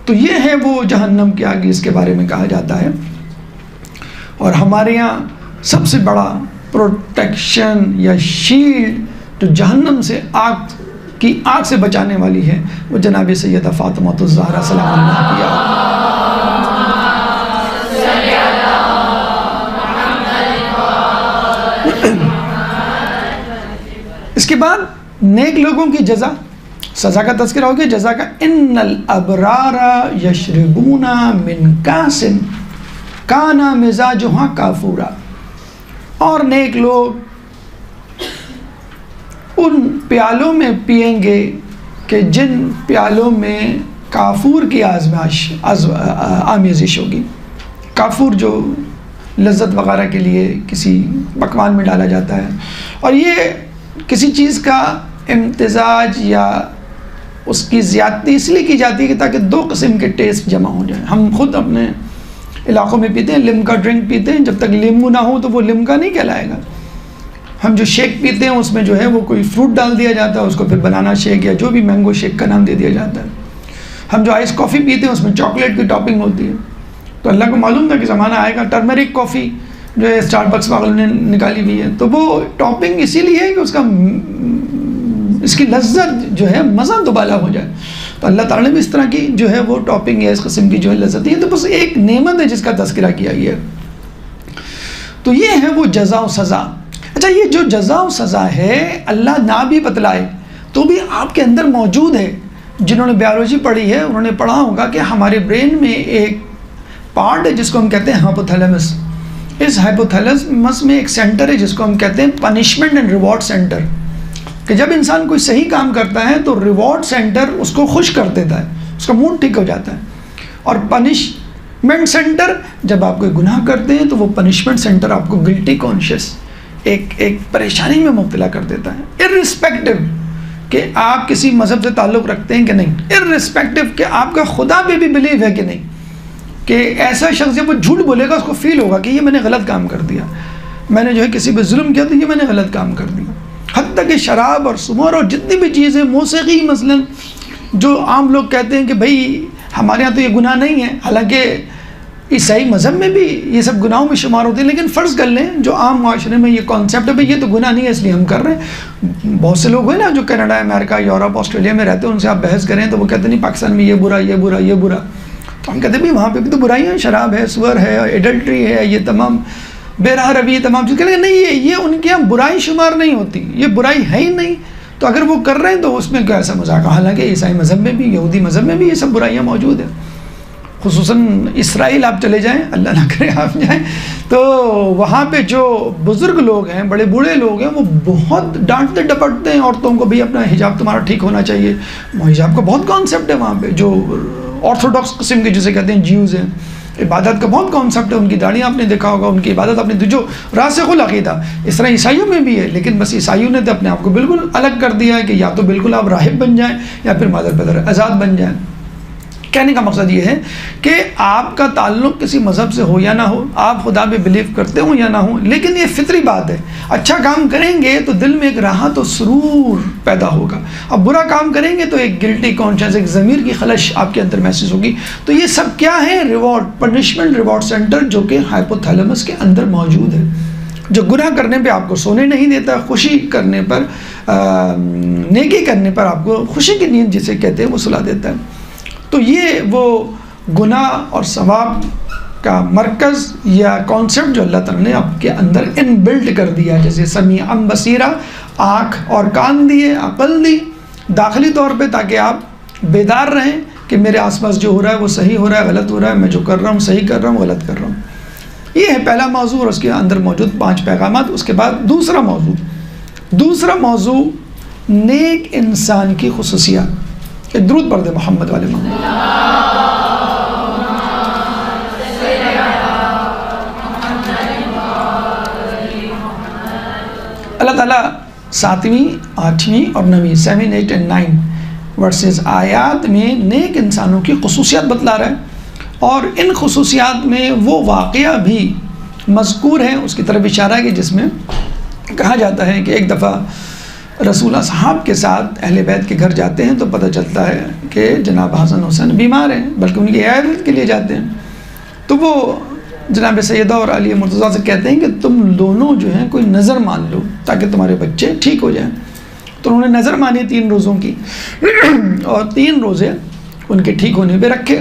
تو یہ ہے وہ جہنم کی آگ، اس کے بارے میں کہا جاتا ہے۔ اور ہمارے یہاں سب سے بڑا پروٹیکشن یا شیلڈ جو جہنم سے آگ سے بچانے والی ہے وہ جناب سیدہ فاطمہ الزہرا سلام اللہ کی آگ۔ اس کے بعد نیک لوگوں کی جزا، سزا کا تذکرہ ہو گیا۔ جزا کا ان الابرار یشربون من کاس کان مزاجھا کافورا، اور نیک لوگ ان پیالوں میں پیئیں گے کہ جن پیالوں میں کافور کی آمیزش ہوگی۔ کافور جو لذت وغیرہ کے لیے کسی پکوان میں ڈالا جاتا ہے، اور یہ کسی چیز کا امتزاج یا اس کی زیادتی اس لیے کی جاتی ہے کہ تاکہ 2 قسم کے ٹیسٹ جمع ہو جائیں۔ ہم خود اپنے علاقوں میں پیتے ہیں، لمکا ڈرنک پیتے ہیں، جب تک لیمو نہ ہو تو وہ لمکا نہیں کہلائے گا۔ ہم جو شیک پیتے ہیں اس میں جو ہے وہ کوئی فروٹ ڈال دیا جاتا ہے، اس کو پھر بنانا شیک یا جو بھی مینگو شیک کا نام دے دیا جاتا ہے۔ ہم جو آئس کافی پیتے ہیں اس میں چاکلیٹ کی ٹاپنگ ہوتی ہے۔ تو اللہ کو معلوم تھا کہ زمانہ آئے گا ٹرمرک کافی جو ہے اسٹار بکس والوں نے نکالی ہوئی ہے، تو وہ ٹاپنگ اسی لیے ہے کہ اس کی لذت جو ہے مزہ دوبالا ہو جائے۔ تو اللہ تعالیٰ نے بھی اس طرح کی جو ہے وہ ٹاپنگ یا اس قسم کی جو ہے لذت ہے، تو بس ایک نعمت ہے جس کا تذکرہ کیا گیا ہے۔ تو یہ ہے وہ جزا و سزا۔ اچھا یہ جو جزا و سزا ہے اللہ نہ بھی بتلائے تو بھی آپ کے اندر موجود ہے۔ جنہوں نے بیالوجی پڑھی ہے انہوں نے پڑھا ہوگا کہ ہمارے برین میں ایک پارٹ ہے جس کو ہم کہتے ہیں ہائپوتھیلمس۔ اس ہائپوتھیلمس میں ایک سینٹر ہے جس کو ہم کہتے ہیں پنشمنٹ اینڈ ریوارڈ سینٹر، کہ جب انسان کوئی صحیح کام کرتا ہے تو ریوارڈ سینٹر اس کو خوش کر دیتا ہے، اس کا موڈ ٹھیک ہو جاتا ہے، اور پنشمنٹ سینٹر جب آپ کوئی گناہ کرتے ہیں تو وہ پنشمنٹ سینٹر آپ کو گلٹی کانشیس ایک پریشانی میں مبتلا کر دیتا ہے، ارسپیکٹو کہ آپ کسی مذہب سے تعلق رکھتے ہیں کہ نہیں، ارسپیکٹو کہ آپ کا خدا پہ بھی بلیو ہے کہ نہیں، کہ ایسا شخص جب وہ جھوٹ بولے گا اس کو فیل ہوگا کہ یہ میں نے غلط کام کر دیا، میں نے جو ہے کسی پہ ظلم کیا تو یہ میں نے غلط کام کر دیا۔ حتیٰ کہ شراب اور سمور اور جتنی بھی چیزیں، موسیقی مثلا، جو عام لوگ کہتے ہیں کہ بھائی ہمارے ہاں تو یہ گناہ نہیں ہے، حالانکہ عیسائی مذہب میں بھی یہ سب گناہوں میں شمار ہوتے ہیں، لیکن فرض کر لیں جو عام معاشرے میں یہ کانسیپٹ ہے بھائی یہ تو گناہ نہیں ہے اس لیے ہم کر رہے ہیں۔ بہت سے لوگ ہیں نا جو کینیڈا، امریکہ، یورپ، آسٹریلیا میں رہتے ہیں، ان سے آپ بحث کریں تو وہ کہتے ہیں نہیں پاکستان میں یہ برا، یہ برا، یہ برا، تو ہم کہتے ہیں بھائی وہاں پہ بھی تو برائیاں ہیں، شراب ہے، سور ہے، ایڈلٹری ہے، یہ تمام بے راہ روی، تمام چیز، کہ نہیں یہ ان کے یہاں برائی شمار نہیں ہوتی، یہ برائی ہے ہی نہیں، تو اگر وہ کر رہے ہیں تو اس میں کیا ایسا مذاق؟ حالانکہ عیسائی مذہب میں بھی، یہودی مذہب میں بھی یہ سب برائیاں موجود ہیں، خصوصاً اسرائیل آپ چلے جائیں، اللہ نہ کرے آپ جائیں، تو وہاں پہ جو بزرگ لوگ ہیں، بڑے بوڑھے لوگ ہیں، وہ بہت ڈانٹتے ڈپٹتے ہیں عورتوں کو بھی، اپنا حجاب تمہارا ٹھیک ہونا چاہیے، حجاب کا بہت کانسیپٹ ہے وہاں پہ، جو آرتھوڈاکس قسم کے جسے کہتے ہیں جیوز ہیں، عبادت کا بہت کانسیپٹ ہے، ان کی داڑیاں آپ نے دیکھا ہوگا، ان کی عبادت آپ نے، جو راسخ العقیدہ، اس طرح عیسائیوں میں بھی ہے، لیکن بس عیسائیوں نے تو اپنے آپ کو بالکل الگ کر دیا ہے کہ یا تو بالکل آپ راہب بن جائیں یا پھر مادر پدر آزاد بن جائیں۔ کہنے کا مقصد یہ ہے کہ آپ کا تعلق کسی مذہب سے ہو یا نہ ہو، آپ خدا پہ بلیو کرتے ہوں یا نہ ہوں، لیکن یہ فطری بات ہے، اچھا کام کریں گے تو دل میں ایک راحت و سرور پیدا ہوگا، اب برا کام کریں گے تو ایک گلٹی کانشنس، ایک ضمیر کی خلش آپ کے اندر محسوس ہوگی۔ تو یہ سب کیا ہے؟ ریوارڈ، پنشمنٹ ریوارڈ سینٹر، جو کہ ہائپوتھیلمس کے اندر موجود ہے، جو گناہ کرنے پہ آپ کو سونے نہیں دیتا، خوشی کرنے پر، نیکی کرنے پر آپ کو خوشی کی نیند جسے کہتے ہیں وہ سلا دیتا ہے۔ تو یہ وہ گناہ اور ثواب کا مرکز یا کانسیپٹ جو اللہ تعالیٰ نے آپ کے اندر ان بلڈ کر دیا، جیسے سمیع بصیرہ، آنکھ اور کان دیے، عقل دی داخلی طور پہ، تاکہ آپ بیدار رہیں کہ میرے آس پاس جو ہو رہا ہے وہ صحیح ہو رہا ہے، غلط ہو رہا ہے، میں جو کر رہا ہوں صحیح کر رہا ہوں، غلط کر رہا ہوں۔ یہ ہے پہلا موضوع، اور اس کے اندر موجود 5 پیغامات۔ اس کے بعد دوسرا موضوع نیک انسان کی خصوصیات۔ ایک درود پڑھ دے محمد والے محمد۔ اللہ تعالیٰ 7ویں، 8ویں اور 9ویں 7, 8 and 9 ورسز آیات میں نیک انسانوں کی خصوصیات بتلا رہا ہے، اور ان خصوصیات میں وہ واقعہ بھی مذکور ہے، اس کی طرف اشارہ ہے کہ جس میں کہا جاتا ہے کہ ایک دفعہ رسول اصحاب کے ساتھ اہل بیت کے گھر جاتے ہیں تو پتہ چلتا ہے کہ جناب حسن حسین بیمار ہیں، بلکہ ان کی عیادت کے لیے جاتے ہیں، تو وہ جناب سیدہ اور علی مرتضیٰ سے کہتے ہیں کہ تم دونوں جو ہیں کوئی نظر مان لو تاکہ تمہارے بچے ٹھیک ہو جائیں۔ تو انہوں نے نظر مانی 3 روزوں کی، اور 3 روزے ان کے ٹھیک ہونے پہ رکھے،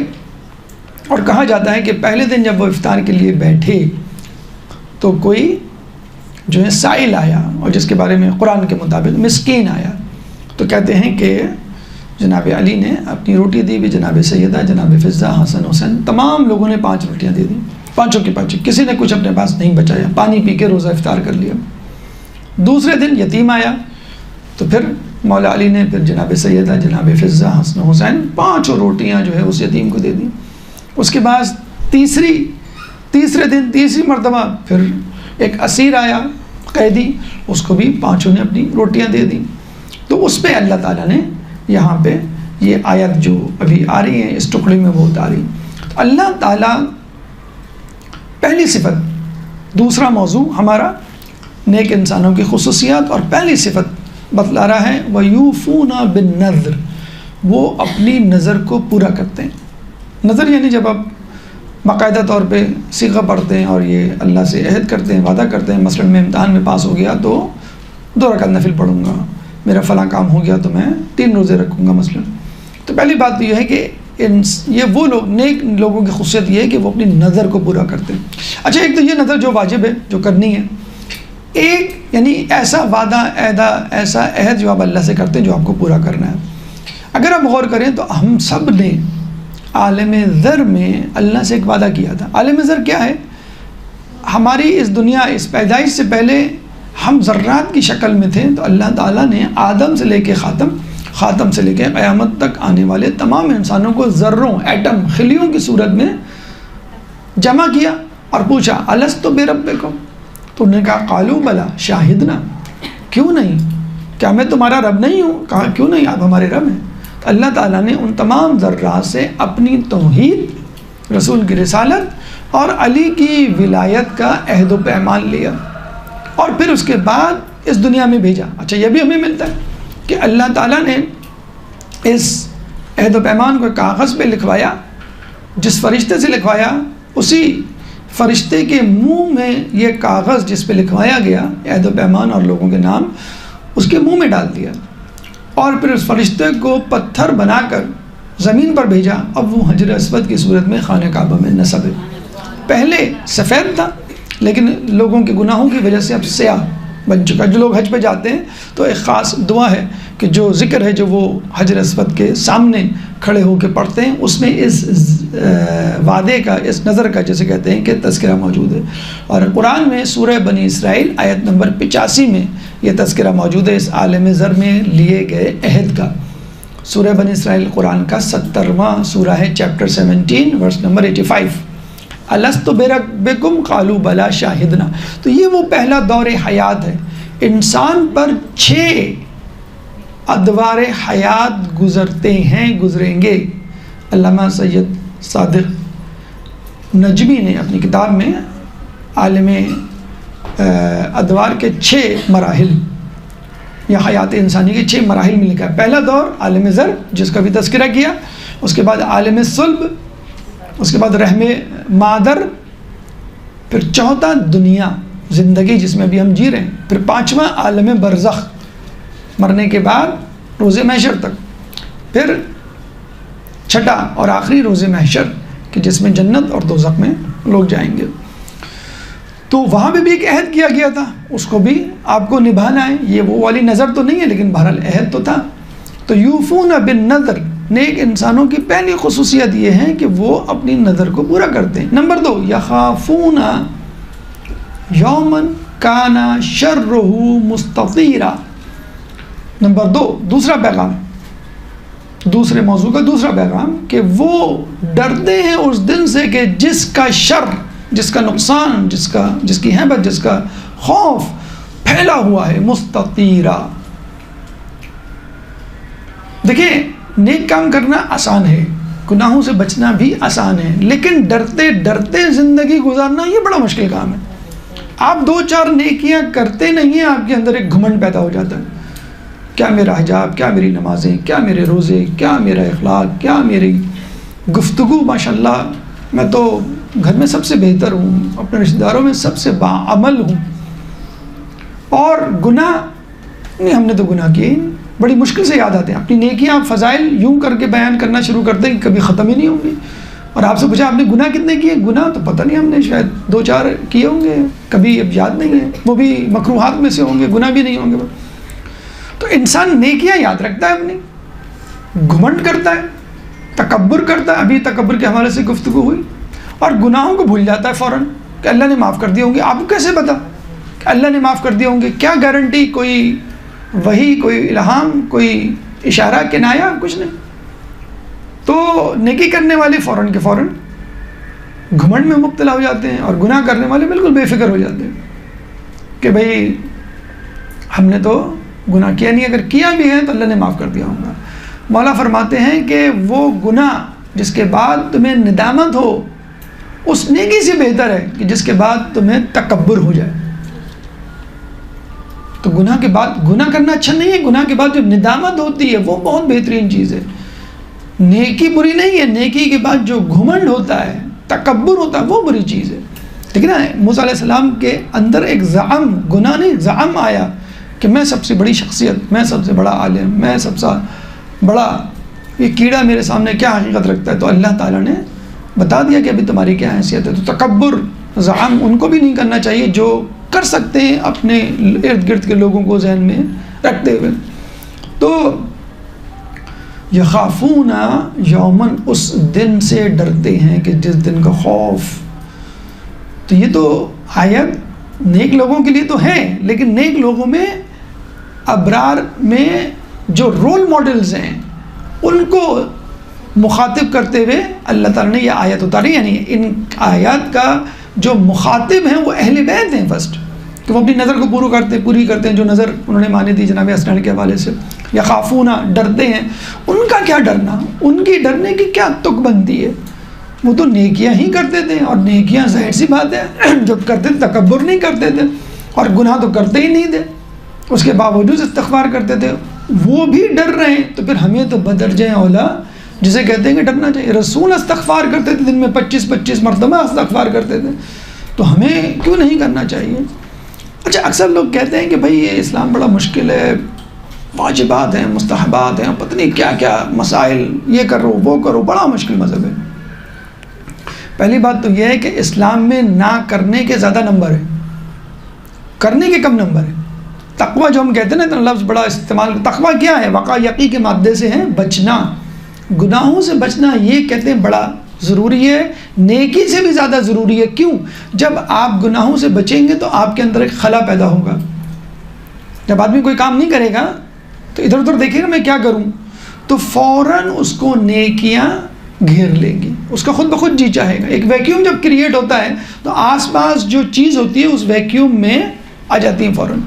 اور کہا جاتا ہے کہ پہلے دن جب وہ افطار کے لیے بیٹھے تو کوئی جو ہے سائل آیا، اور جس کے بارے میں قرآن کے مطابق مسکین آیا، تو کہتے ہیں کہ جناب علی نے اپنی روٹی دی بھی، جناب سیدہ، جناب فضہ، حسن حسین، تمام لوگوں نے 5 روٹیاں دے دیں، 5 کی 5، کسی نے کچھ اپنے پاس نہیں بچایا، پانی پی کے روزہ افطار کر لیا۔ دوسرے دن یتیم آیا تو پھر مولا علی نے پھر جناب سیدہ، جناب فضہ، حسن حسین 5 روٹیاں جو ہے اس یتیم کو دے دیں۔ اس کے بعد تیسرے دن تیسری مرتبہ پھر ایک اسیر آیا، قیدی، اس کو بھی 5 نے اپنی روٹیاں دے دیں۔ تو اس پہ اللہ تعالیٰ نے یہاں پہ یہ آیت جو ابھی آ رہی ہے اس ٹکڑے میں وہ اتاری۔ تو اللہ تعالیٰ پہلی صفت، دوسرا موضوع ہمارا نیک انسانوں کی خصوصیات، اور پہلی صفت بتلا رہا ہے وَيُوفُونَ بِالنَّذْرِ، وہ اپنی نظر کو پورا کرتے ہیں۔ نظر یعنی جب آپ باقاعدہ طور پہ صیغہ پڑھتے ہیں اور یہ اللہ سے عہد کرتے ہیں، وعدہ کرتے ہیں، مثلاً میں امتحان میں پاس ہو گیا تو 2 رکعت نفل پڑھوں گا، میرا فلاں کام ہو گیا تو میں 3 روزے رکھوں گا مثلاً۔ تو پہلی بات تو یہ ہے کہ یہ وہ لوگ، نیک لوگوں کی خصوصیت یہ ہے کہ وہ اپنی نظر کو پورا کرتے ہیں۔ اچھا، ایک تو یہ نظر جو واجب ہے، جو کرنی ہے، ایک یعنی ایسا وعدہ، ایسا عہد جو آپ اللہ سے کرتے ہیں جو آپ کو پورا کرنا ہے۔ اگر آپ غور کریں تو ہم سب نے عالم ذر میں اللہ سے ایک وعدہ کیا تھا۔ عالم ذر کیا ہے؟ ہماری اس دنیا، اس پیدائش سے پہلے ہم ذرات کی شکل میں تھے، تو اللہ تعالیٰ نے آدم سے لے کے خاتم سے لے کے قیامت تک آنے والے تمام انسانوں کو ذروں، ایٹم، خلیوں کی صورت میں جمع کیا اور پوچھا الستُ بربکم، تو انہوں نے کہا قالوا بلا شاہدنا، کیوں نہیں، کیا میں تمہارا رب نہیں ہوں؟ کہا کیوں نہیں، آپ ہمارے رب ہیں۔ اللہ تعالیٰ نے ان تمام ذرات سے اپنی توحید، رسول کی رسالت اور علی کی ولایت کا عہد و پیمان لیا، اور پھر اس کے بعد اس دنیا میں بھیجا. اچھا یہ بھی ہمیں ملتا ہے کہ اللہ تعالیٰ نے اس عہد و پیمان کو کاغذ پہ لکھوایا، جس فرشتے سے لکھوایا اسی فرشتے کے منہ میں یہ کاغذ جس پہ لکھوایا گیا عہد و پیمان اور لوگوں کے نام، اس کے منہ میں ڈال دیا، اور پھر اس فرشتے کو پتھر بنا کر زمین پر بھیجا. اب وہ حجر اسود کی صورت میں خانہ کعبہ میں نصب ہے. پہلے سفید تھا لیکن لوگوں کے گناہوں کی وجہ سے اب سیاہ بن چکا. جو لوگ حج پہ جاتے ہیں تو ایک خاص دعا ہے کہ جو ذکر ہے جو وہ حجر اسود کے سامنے کھڑے ہو کے پڑھتے ہیں، اس میں اس وعدے کا، اس نظر کا جسے کہتے ہیں کہ تذکرہ موجود ہے. اور قرآن میں سورہ بنی اسرائیل آیت نمبر 85 میں یہ تذکرہ موجود ہے اس عالم زر میں لیے گئے عہد کا. سورہ بنی اسرائیل قرآن کا 70واں سورہ ہے، چیپٹر 17 ورس نمبر 85. الست بربکم قالوا بلا شاہدنا. تو یہ وہ پہلا دور حیات ہے. انسان پر 6 ادوار حیات گزرتے ہیں، گزریں گے. علامہ سید صادق نجمی نے اپنی کتاب میں عالم ادوار کے 6 مراحل یا حیات انسانی کے 6 مراحل میں لکھا ہے. پہلا دور عالم زر جس کا بھی تذکرہ کیا، اس کے بعد عالم صلب، اس کے بعد رحم مادر، پھر چوتھا دنیا زندگی جس میں بھی ہم جی رہے ہیں، پھر 5واں عالم برزخ مرنے کے بعد روز محشر تک، پھر چھٹا اور آخری روز محشر کہ جس میں جنت اور دوزخ میں لوگ جائیں گے. تو وہاں پہ بھی ایک عہد کیا گیا تھا، اس کو بھی آپ کو نبھانا ہے. یہ وہ والی نظر تو نہیں ہے لیکن بہرحال عہد تو تھا. تو یوفون بالنذر، نیک انسانوں کی پہلی خصوصیت یہ ہے کہ وہ اپنی نظر کو پورا کرتے ہیں. نمبر 2، یخافون یوما کان شرہ مستطیرا. نمبر 2، دوسرا پیغام، دوسرے موضوع کا دوسرا پیغام کہ وہ ڈرتے ہیں اس دن سے کہ جس کا شر، جس کا نقصان، جس کی ہیبت، جس کا خوف پھیلا ہوا ہے. مستطیرا، دیکھیں نیک کام کرنا آسان ہے، گناہوں سے بچنا بھی آسان ہے، لیکن ڈرتے ڈرتے زندگی گزارنا یہ بڑا مشکل کام ہے. آپ 2-4 نیکیاں کرتے نہیں ہیں، آپ کے اندر ایک گھمنڈ پیدا ہو جاتا ہے. کیا میرا حجاب، کیا میری نمازیں، کیا میرے روزے، کیا میرا اخلاق، کیا میری گفتگو، ماشاءاللہ میں تو گھر میں سب سے بہتر ہوں، اپنے رشتہ داروں میں سب سے باعمل ہوں. اور گناہ نہیں، ہم نے تو گناہ کیے، بڑی مشکل سے یاد آتے ہیں. اپنی نیکیاں فضائل یوں کر کے بیان کرنا شروع کرتے ہیں کہ کبھی ختم ہی نہیں ہوں گی. اور آپ سے پوچھا آپ نے گناہ کتنے کیے؟ گناہ تو پتہ نہیں، ہم نے شاید 2-4 کیے ہوں گے، کبھی اب یاد نہیں ہے، وہ بھی مکروہات میں سے ہوں گے، گناہ بھی نہیں ہوں گے. تو انسان نیکیاں یاد رکھتا ہے، اپنی گھمنڈ کرتا ہے، تکبر کرتا ہے. ابھی تکبر کے حوالے سے گفتگو ہوئی. اور گناہوں کو بھول جاتا ہے فوراً کہ اللہ نے معاف کر دیے ہوں گے. آپ کو کیسے پتا کہ اللہ نے معاف کر دیے ہوں گے؟ کیا گارنٹی؟ کوئی وحی، کوئی الہام، کوئی اشارہ، کنایا؟ کچھ نہیں. تو نیکی کرنے والے فوراً کے فوراً گھمنڈ میں مبتلا ہو جاتے ہیں، اور گناہ کرنے والے بالکل بے فکر ہو جاتے ہیں کہ بھئی ہم نے تو گناہ کیا نہیں، اگر کیا بھی ہے تو اللہ نے معاف کر دیا ہوگا. مولا فرماتے ہیں کہ وہ گناہ جس کے بعد تمہیں ندامت ہو اس نیکی سے بہتر ہے کہ جس کے بعد تمہیں تکبر ہو جائے. تو گناہ کے بعد گناہ کرنا اچھا نہیں ہے، گناہ کے بعد جو ندامت ہوتی ہے وہ بہت بہترین چیز ہے. نیکی بری نہیں ہے، نیکی کے بعد جو گھمنڈ ہوتا ہے، تکبر ہوتا ہے، وہ بری چیز ہے. لیکن موسیٰ علیہ السلام کے اندر ایک زعم، گناہ نہیں زعم آیا کہ میں سب سے بڑی شخصیت، میں سب سے بڑا عالم، میں سب سے بڑا، یہ کیڑا میرے سامنے کیا حقیقت رکھتا ہے. تو اللہ تعالیٰ نے بتا دیا کہ ابھی تمہاری کیا حیثیت ہے. تو تکبر، زعم ان کو بھی نہیں کرنا چاہیے جو کر سکتے ہیں اپنے ارد گرد کے لوگوں کو ذہن میں رکھتے ہوئے. تو یخافون یومن، اس دن سے ڈرتے ہیں کہ جس دن کا خوف. تو یہ تو آیت نیک لوگوں کے لیے تو ہے، لیکن نیک لوگوں میں، ابرار میں جو رول ماڈلز ہیں ان کو مخاطب کرتے ہوئے اللہ تعالیٰ نے یہ آیت اتاری. یعنی ان آیات کا جو مخاطب ہیں وہ اہل بیت ہیں فرسٹ، کہ وہ اپنی نظر کو پوری کرتے ہیں جو نظر انہوں نے مانی تھی جناب حسنان کے حوالے سے. یخافون، ڈرتے ہیں. ان کا کیا ڈرنا، ان کی ڈرنے کی کیا تک بنتی ہے؟ وہ تو نیکیاں ہی کرتے تھے، اور نیکیاں ظاہر سی بات ہے جب کرتے تھے تکبر نہیں کرتے تھے، اور گناہ تو کرتے ہی نہیں تھے. اس کے باوجود استغفار کرتے تھے، وہ بھی ڈر رہے ہیں، تو پھر ہمیں تو بدرجہ اولا جسے کہتے ہیں کہ ڈرنا چاہیے۔ رسول استغفار کرتے تھے، دن میں 25 مرتبہ استغفار کرتے تھے، تو ہمیں کیوں نہیں کرنا چاہیے؟ اچھا، اکثر لوگ کہتے ہیں کہ بھائی یہ اسلام بڑا مشکل ہے، واجبات ہیں، مستحبات ہیں، پتہ نہیں کیا کیا مسائل، یہ کرو وہ کرو، بڑا مشکل مذہب ہے۔ پہلی بات تو یہ ہے کہ اسلام میں نہ کرنے کے زیادہ نمبر ہیں، کرنے کے کم نمبر ہیں۔ تقوی جو ہم کہتے ہیں نا، اتنا لفظ بڑا استعمال، تقوی کیا ہے؟ وقع یقی کے مادے سے ہے بچنا، گناہوں سے بچنا، یہ کہتے ہیں بڑا ضروری ہے، نیکی سے بھی زیادہ ضروری ہے۔ کیوں؟ جب آپ گناہوں سے بچیں گے تو آپ کے اندر ایک خلا پیدا ہوگا۔ جب آدمی کوئی کام نہیں کرے گا تو ادھر ادھر دیکھے گا میں کیا کروں، تو فوراً اس کو نیکیاں گھیر لیں گی، اس کا خود بخود جی چاہے گا۔ ایک ویکیوم جب کریٹ ہوتا ہے تو آس پاس جو چیز ہوتی ہے اس ویکیوم میں آ جاتی ہیں فوراً۔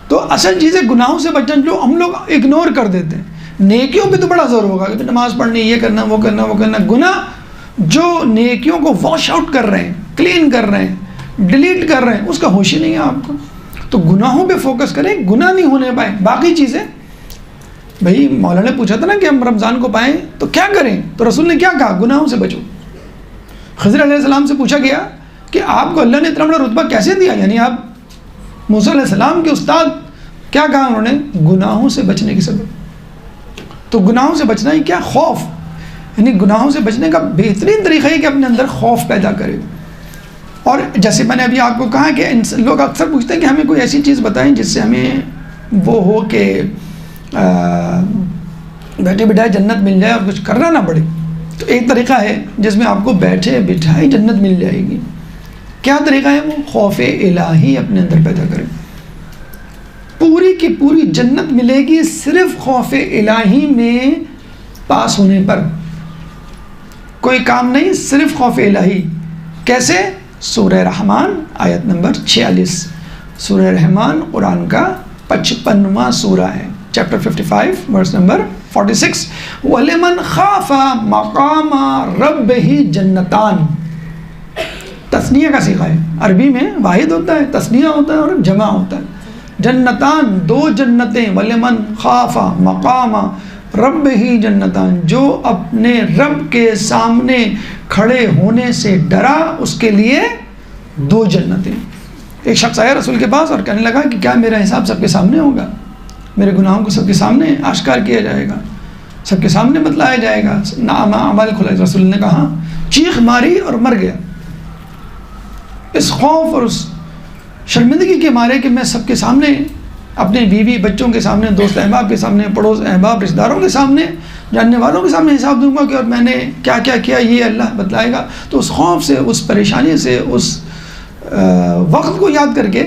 تو اصل چیز ہے گناہوں سے بچنا، جو ہم لوگ اگنور کر دیتے ہیں۔ نیکیوں پہ تو بڑا زور ہوگا کہ نماز پڑھنی، یہ کرنا وہ کرنا وہ کرنا۔ گناہ جو نیکیوں کو واش آؤٹ کر رہے ہیں، کلین کر رہے ہیں، ڈیلیٹ کر رہے ہیں، اس کا ہوش ہی نہیں ہے آپ کو۔ تو گناہوں پہ فوکس کریں، گناہ نہیں ہونے پائیں، باقی چیزیں۔ بھائی مولانا نے پوچھا تھا نا کہ ہم رمضان کو پائیں تو کیا کریں، تو رسول نے کیا کہا؟ گناہوں سے بچو۔ خضر علیہ السلام سے پوچھا گیا کہ آپ کو اللہ نے اتنا بڑا رتبہ کیسے دیا، یعنی آپ موسیٰ علیہ السلام کے استاد، کیا کہا انہوں نے؟ گناہوں سے بچنے کی سبب۔ تو گناہوں سے بچنا ہی کیا؟ خوف، یعنی گناہوں سے بچنے کا بہترین طریقہ ہے کہ اپنے اندر خوف پیدا کرے۔ اور جیسے میں نے ابھی آپ کو کہا کہ لوگ اکثر پوچھتے ہیں کہ ہمیں کوئی ایسی چیز بتائیں جس سے ہمیں وہ ہو کہ بیٹھے بٹھائے جنت مل جائے اور کچھ کرنا نہ پڑے۔ تو ایک طریقہ ہے جس میں آپ کو بیٹھے بٹھائے جنت مل جائے گی۔ کیا طریقہ ہے وہ؟ خوف الہی اپنے اندر پیدا کریں۔ پوری کی پوری جنت ملے گی صرف خوف الہی میں پاس ہونے پر، کوئی کام نہیں، صرف خوف الہی۔ کیسے؟ سورہ رحمان آیت نمبر 46۔ سورہ رحمان قرآن کا 55واں سورہ ہے، چیپٹر 55 ورس نمبر 46۔ وَلِمَنْ خَافَ مَقَامَ رَبِّهِ جَنَّتَانِ، تثنیہ کا صیغہ ہے، عربی میں واحد ہوتا ہے، تثنیہ ہوتا ہے اور جمع ہوتا ہے۔ جنتان، دو جنتیں، وَلِمَنْ خَافَ مَقَامَ رَبِّهِ جنتان، جو اپنے رب کے سامنے کھڑے ہونے سے ڈرا، اس کے لیے دو جنتیں۔ ایک شخص آیا رسول کے پاس اور کہنے لگا کہ کیا میرا حساب سب کے سامنے ہوگا؟ میرے گناہوں کو سب کے سامنے آشکار کیا جائے گا، سب کے سامنے بتلایا جائے گا، نام اعمال کھلائے؟ رسول نے کہا، چیخ ماری اور مر گیا، اس خوف اور اس شرمندگی کے مارے کہ میں سب کے سامنے، اپنے بیوی بچوں کے سامنے، دوست احباب کے سامنے، پڑوس احباب رشتہ داروں کے سامنے، جاننے والوں کے سامنے حساب دوں گا کہ اور میں نے کیا کیا کیا، یہ اللہ بتلائے گا۔ تو اس خوف سے، اس پریشانی سے، اس وقت کو یاد کر کے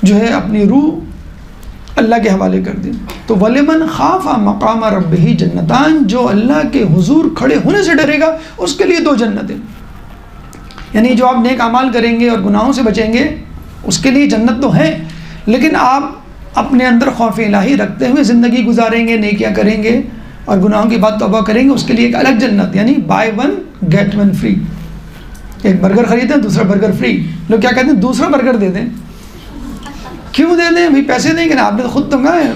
جو ہے اپنی روح اللہ کے حوالے کر دیں۔ تو وَلِمَنْ خَافَ مَقَامَ رَبِّهِ جَنَّتَانِ، جو اللہ کے حضور کھڑے ہونے سے ڈرے گا اس کے لیے دو جنتیں۔ یعنی جو آپ نیک اعمال کریں گے اور گناہوں سے بچیں گے اس کے لیے جنت تو ہے، لیکن آپ اپنے اندر خوف الہی رکھتے ہوئے زندگی گزاریں گے، نیکیاں کریں گے اور گناہوں کی بات توبہ کریں گے، اس کے لیے ایک الگ جنت، یعنی buy one get one free. ایک برگر خریدیں دوسرا برگر فری، لوگ کیا کہتے ہیں؟ دوسرا برگر دے دیں۔ کیوں دے دیں بھائی؟ پیسے دیں گے نا، آپ نے تو خود تو کہا ہے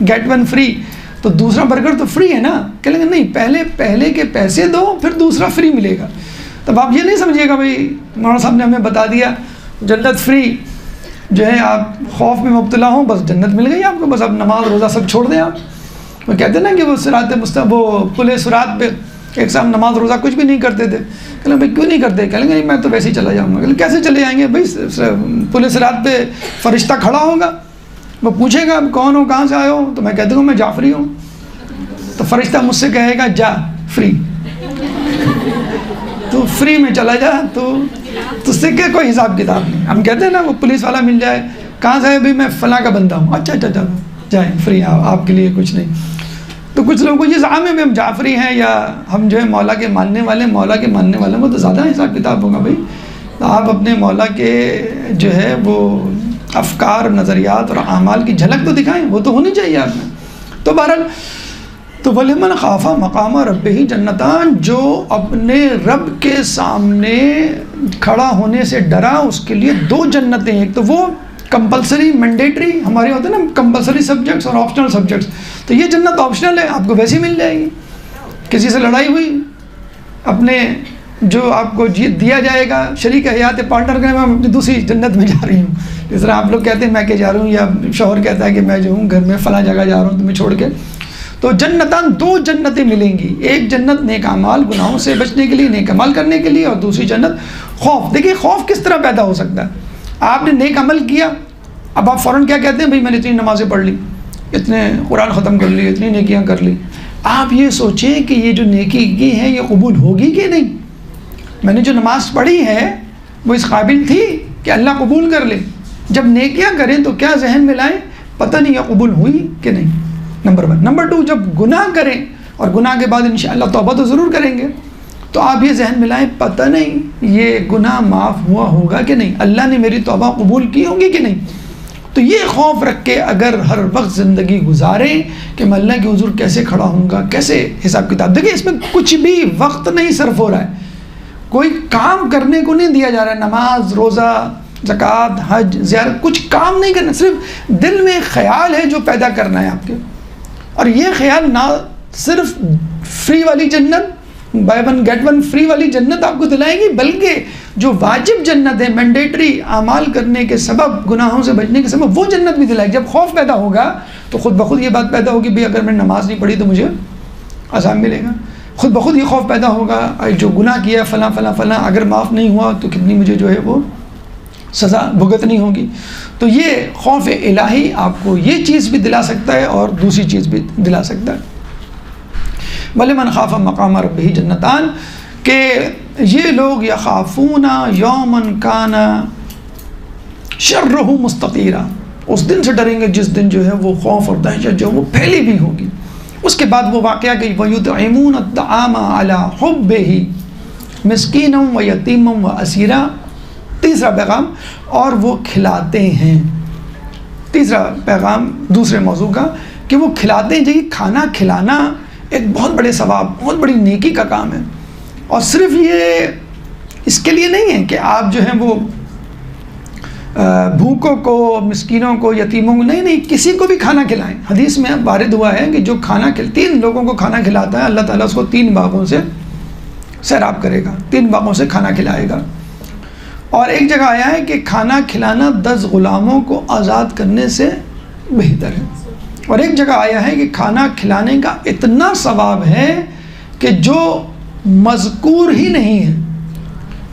گیٹ ون فری، تو دوسرا برگر تو فری ہے نا۔ کہیں گے نہیں، پہلے کے پیسے دو پھر دوسرا فری ملے گا۔ تب آپ یہ نہیں سمجھیے گا بھائی مولانا صاحب نے ہمیں بتا دیا جنت فری، جو ہے آپ خوف میں مبتلا ہوں بس جنت مل گئی آپ کو، بس اب نماز روزہ سب چھوڑ دیں آپ۔ وہ کہتے ہیں نا کہ وہ صراط وہ پل صراط پہ ایک صاحب نماز روزہ کچھ بھی نہیں کرتے تھے، کہ بھائی کیوں نہیں کرتے؟ کہیں گے میں تو ویسے ہی چلا جاؤں گا۔ کیسے چلے جائیں گے بھائی؟ پل صراط پہ فرشتہ کھڑا ہوگا، وہ پوچھے گا کون ہو، کہاں سے آئے ہو؟ تو میں کہتا ہوں میں جعفری ہوں، تو فرشتہ مجھ سے کہے گا جا فری، تو فری میں چلا جا، تو اس سے کہ کوئی حساب کتاب نہیں۔ ہم کہتے ہیں نا وہ پولیس والا مل جائے، کہاں سے ہے بھائی؟ میں فلاں کا بندہ ہوں، اچھا جائیں فری، آپ کے لیے کچھ نہیں۔ تو کچھ لوگوں کو یہ زعم ہے بھی ہم جعفری ہیں یا ہم جو ہے مولا کے ماننے والے، مولا کے ماننے والے، وہ تو زیادہ حساب کتاب ہوگا بھائی۔ تو آپ اپنے مولا کے جو ہے وہ افکار، نظریات اور اعمال کی جھلک تو دکھائیں، وہ تو ہونی چاہیے آپ میں۔ تو بہرحال تو وَلِمَنْ خَافَ مَقَامَ رَبِّهِ جَنَّتَانِ، جو اپنے رب کے سامنے کھڑا ہونے سے ڈرا اس کے لیے دو جنتیں، ایک تو وہ کمپلسری مینڈیٹری ہمارے ہوتے ہیں نا کمپلسری سبجیکٹس اور آپشنل سبجیکٹس، تو یہ جنت آپشنل ہے، آپ کو ویسے ہی مل جائے گی. کسی سے لڑائی ہوئی، اپنے جو آپ کو دیا جائے گا شریک حیات پارٹنر کا، میں اپنی دوسری جنت میں جا رہی ہوں. جس طرح آپ لوگ کہتے ہیں میں کہ جا رہا ہوں، یا شوہر کہتا ہے کہ میں جو ہوں گھر میں فلاں جگہ جا رہا ہوں تمہیں چھوڑ کے. تو جنتان، دو جنتیں ملیں گی، ایک جنت نیک اعمال گناہوں سے بچنے کے لیے، نیک عمل کرنے کے لیے، اور دوسری جنت خوف. دیکھیے خوف کس طرح پیدا ہو سکتا ہے. آپ نے نیک عمل کیا، اب آپ فوراً کیا کہتے ہیں، بھائی میں نے اتنی نمازیں پڑھ لی، اتنے قرآن ختم کر لی، اتنی نیکیاں کر لی. آپ یہ سوچیں کہ یہ جو نیکی کی ہے یہ قبول ہوگی کہ نہیں. میں نے جو نماز پڑھی ہے وہ اس قابل تھی کہ اللہ قبول کر لے. جب نیکیاں کریں تو کیا ذہن میں لائیں، پتہ نہیں یہ قبول ہوئی کہ نہیں. نمبر 1. نمبر 2، جب گناہ کریں اور گناہ کے بعد انشاءاللہ توبہ تو ضرور کریں گے، تو آپ یہ ذہن میں لائیں پتہ نہیں یہ گناہ معاف ہوا ہوگا کہ نہیں، اللہ نے میری توبہ قبول کی ہوگی کہ نہیں. تو یہ خوف رکھ کے اگر ہر وقت زندگی گزاریں کہ میں اللہ کے حضور کیسے کھڑا ہوں گا، کیسے حساب کتاب. دیکھیں اس میں کچھ بھی وقت نہیں صرف ہو رہا ہے، کوئی کام کرنے کو نہیں دیا جا رہا ہے. نماز، روزہ، زکوٰۃ، حج، زیارت، کچھ کام نہیں کرنا، صرف دل میں خیال ہے جو پیدا کرنا ہے آپ کے. اور یہ خیال نہ صرف فری والی جنت، buy one get one free والی جنت آپ کو دلائے گی، بلکہ جو واجب جنت ہے، مینڈیٹری اعمال کرنے کے سبب، گناہوں سے بچنے کے سبب، وہ جنت بھی دلائے گی. جب خوف پیدا ہوگا تو خود بخود یہ بات پیدا ہوگی بھئی اگر میں نماز نہیں پڑھی تو مجھے عذاب ملے گا. خود بخود یہ خوف پیدا ہوگا جو گناہ کیا فلاں فلاں فلاں اگر معاف نہیں ہوا تو کتنی مجھے جو ہے وہ سزا بھگتنی ہوگی. تو یہ خوف الہی آپ کو یہ چیز بھی دلا سکتا ہے اور دوسری چیز بھی دلا سکتا ہے. وَلِمَنْ خَافَ مَقَامَ رَبِّهِ جنتان، کہ یہ لوگ یخافون یومن کان شرہ مستطیرا، اس دن سے ڈریں گے جس دن جو ہے وہ خوف اور دہشت جو وہ پھیلی بھی ہوگی. اس کے بعد وہ واقعہ کہ وَيُطْعِمُونَ الطَّعَامَ عَلَى حُبِّهِ مِسْكِينًا وَيَتِيمًا وَأَسِيرًا. تیسرا پیغام، اور وہ کھلاتے ہیں. تیسرا پیغام دوسرے موضوع کا کہ وہ کھلاتے ہیں. جی کھانا کھلانا ایک بہت بڑے ثواب، بہت بڑی نیکی کا کام ہے. اور صرف یہ اس کے لیے نہیں ہے کہ آپ جو ہیں وہ بھوکوں کو، مسکینوں کو، یتیموں کو، نہیں، کسی کو بھی کھانا کھلائیں. حدیث میں وارد ہوا ہے کہ جو کھانا 3 لوگوں کو کھانا کھلاتا ہے اللہ تعالیٰ اس کو 3 باغوں سے سیراب کرے گا، 3 باغوں سے کھانا کھلائے گا. اور ایک جگہ آیا ہے کہ کھانا کھلانا 10 غلاموں کو آزاد کرنے سے بہتر ہے. اور ایک جگہ آیا ہے کہ کھانا کھلانے کا اتنا ثواب ہے کہ جو مذکور ہی نہیں ہے.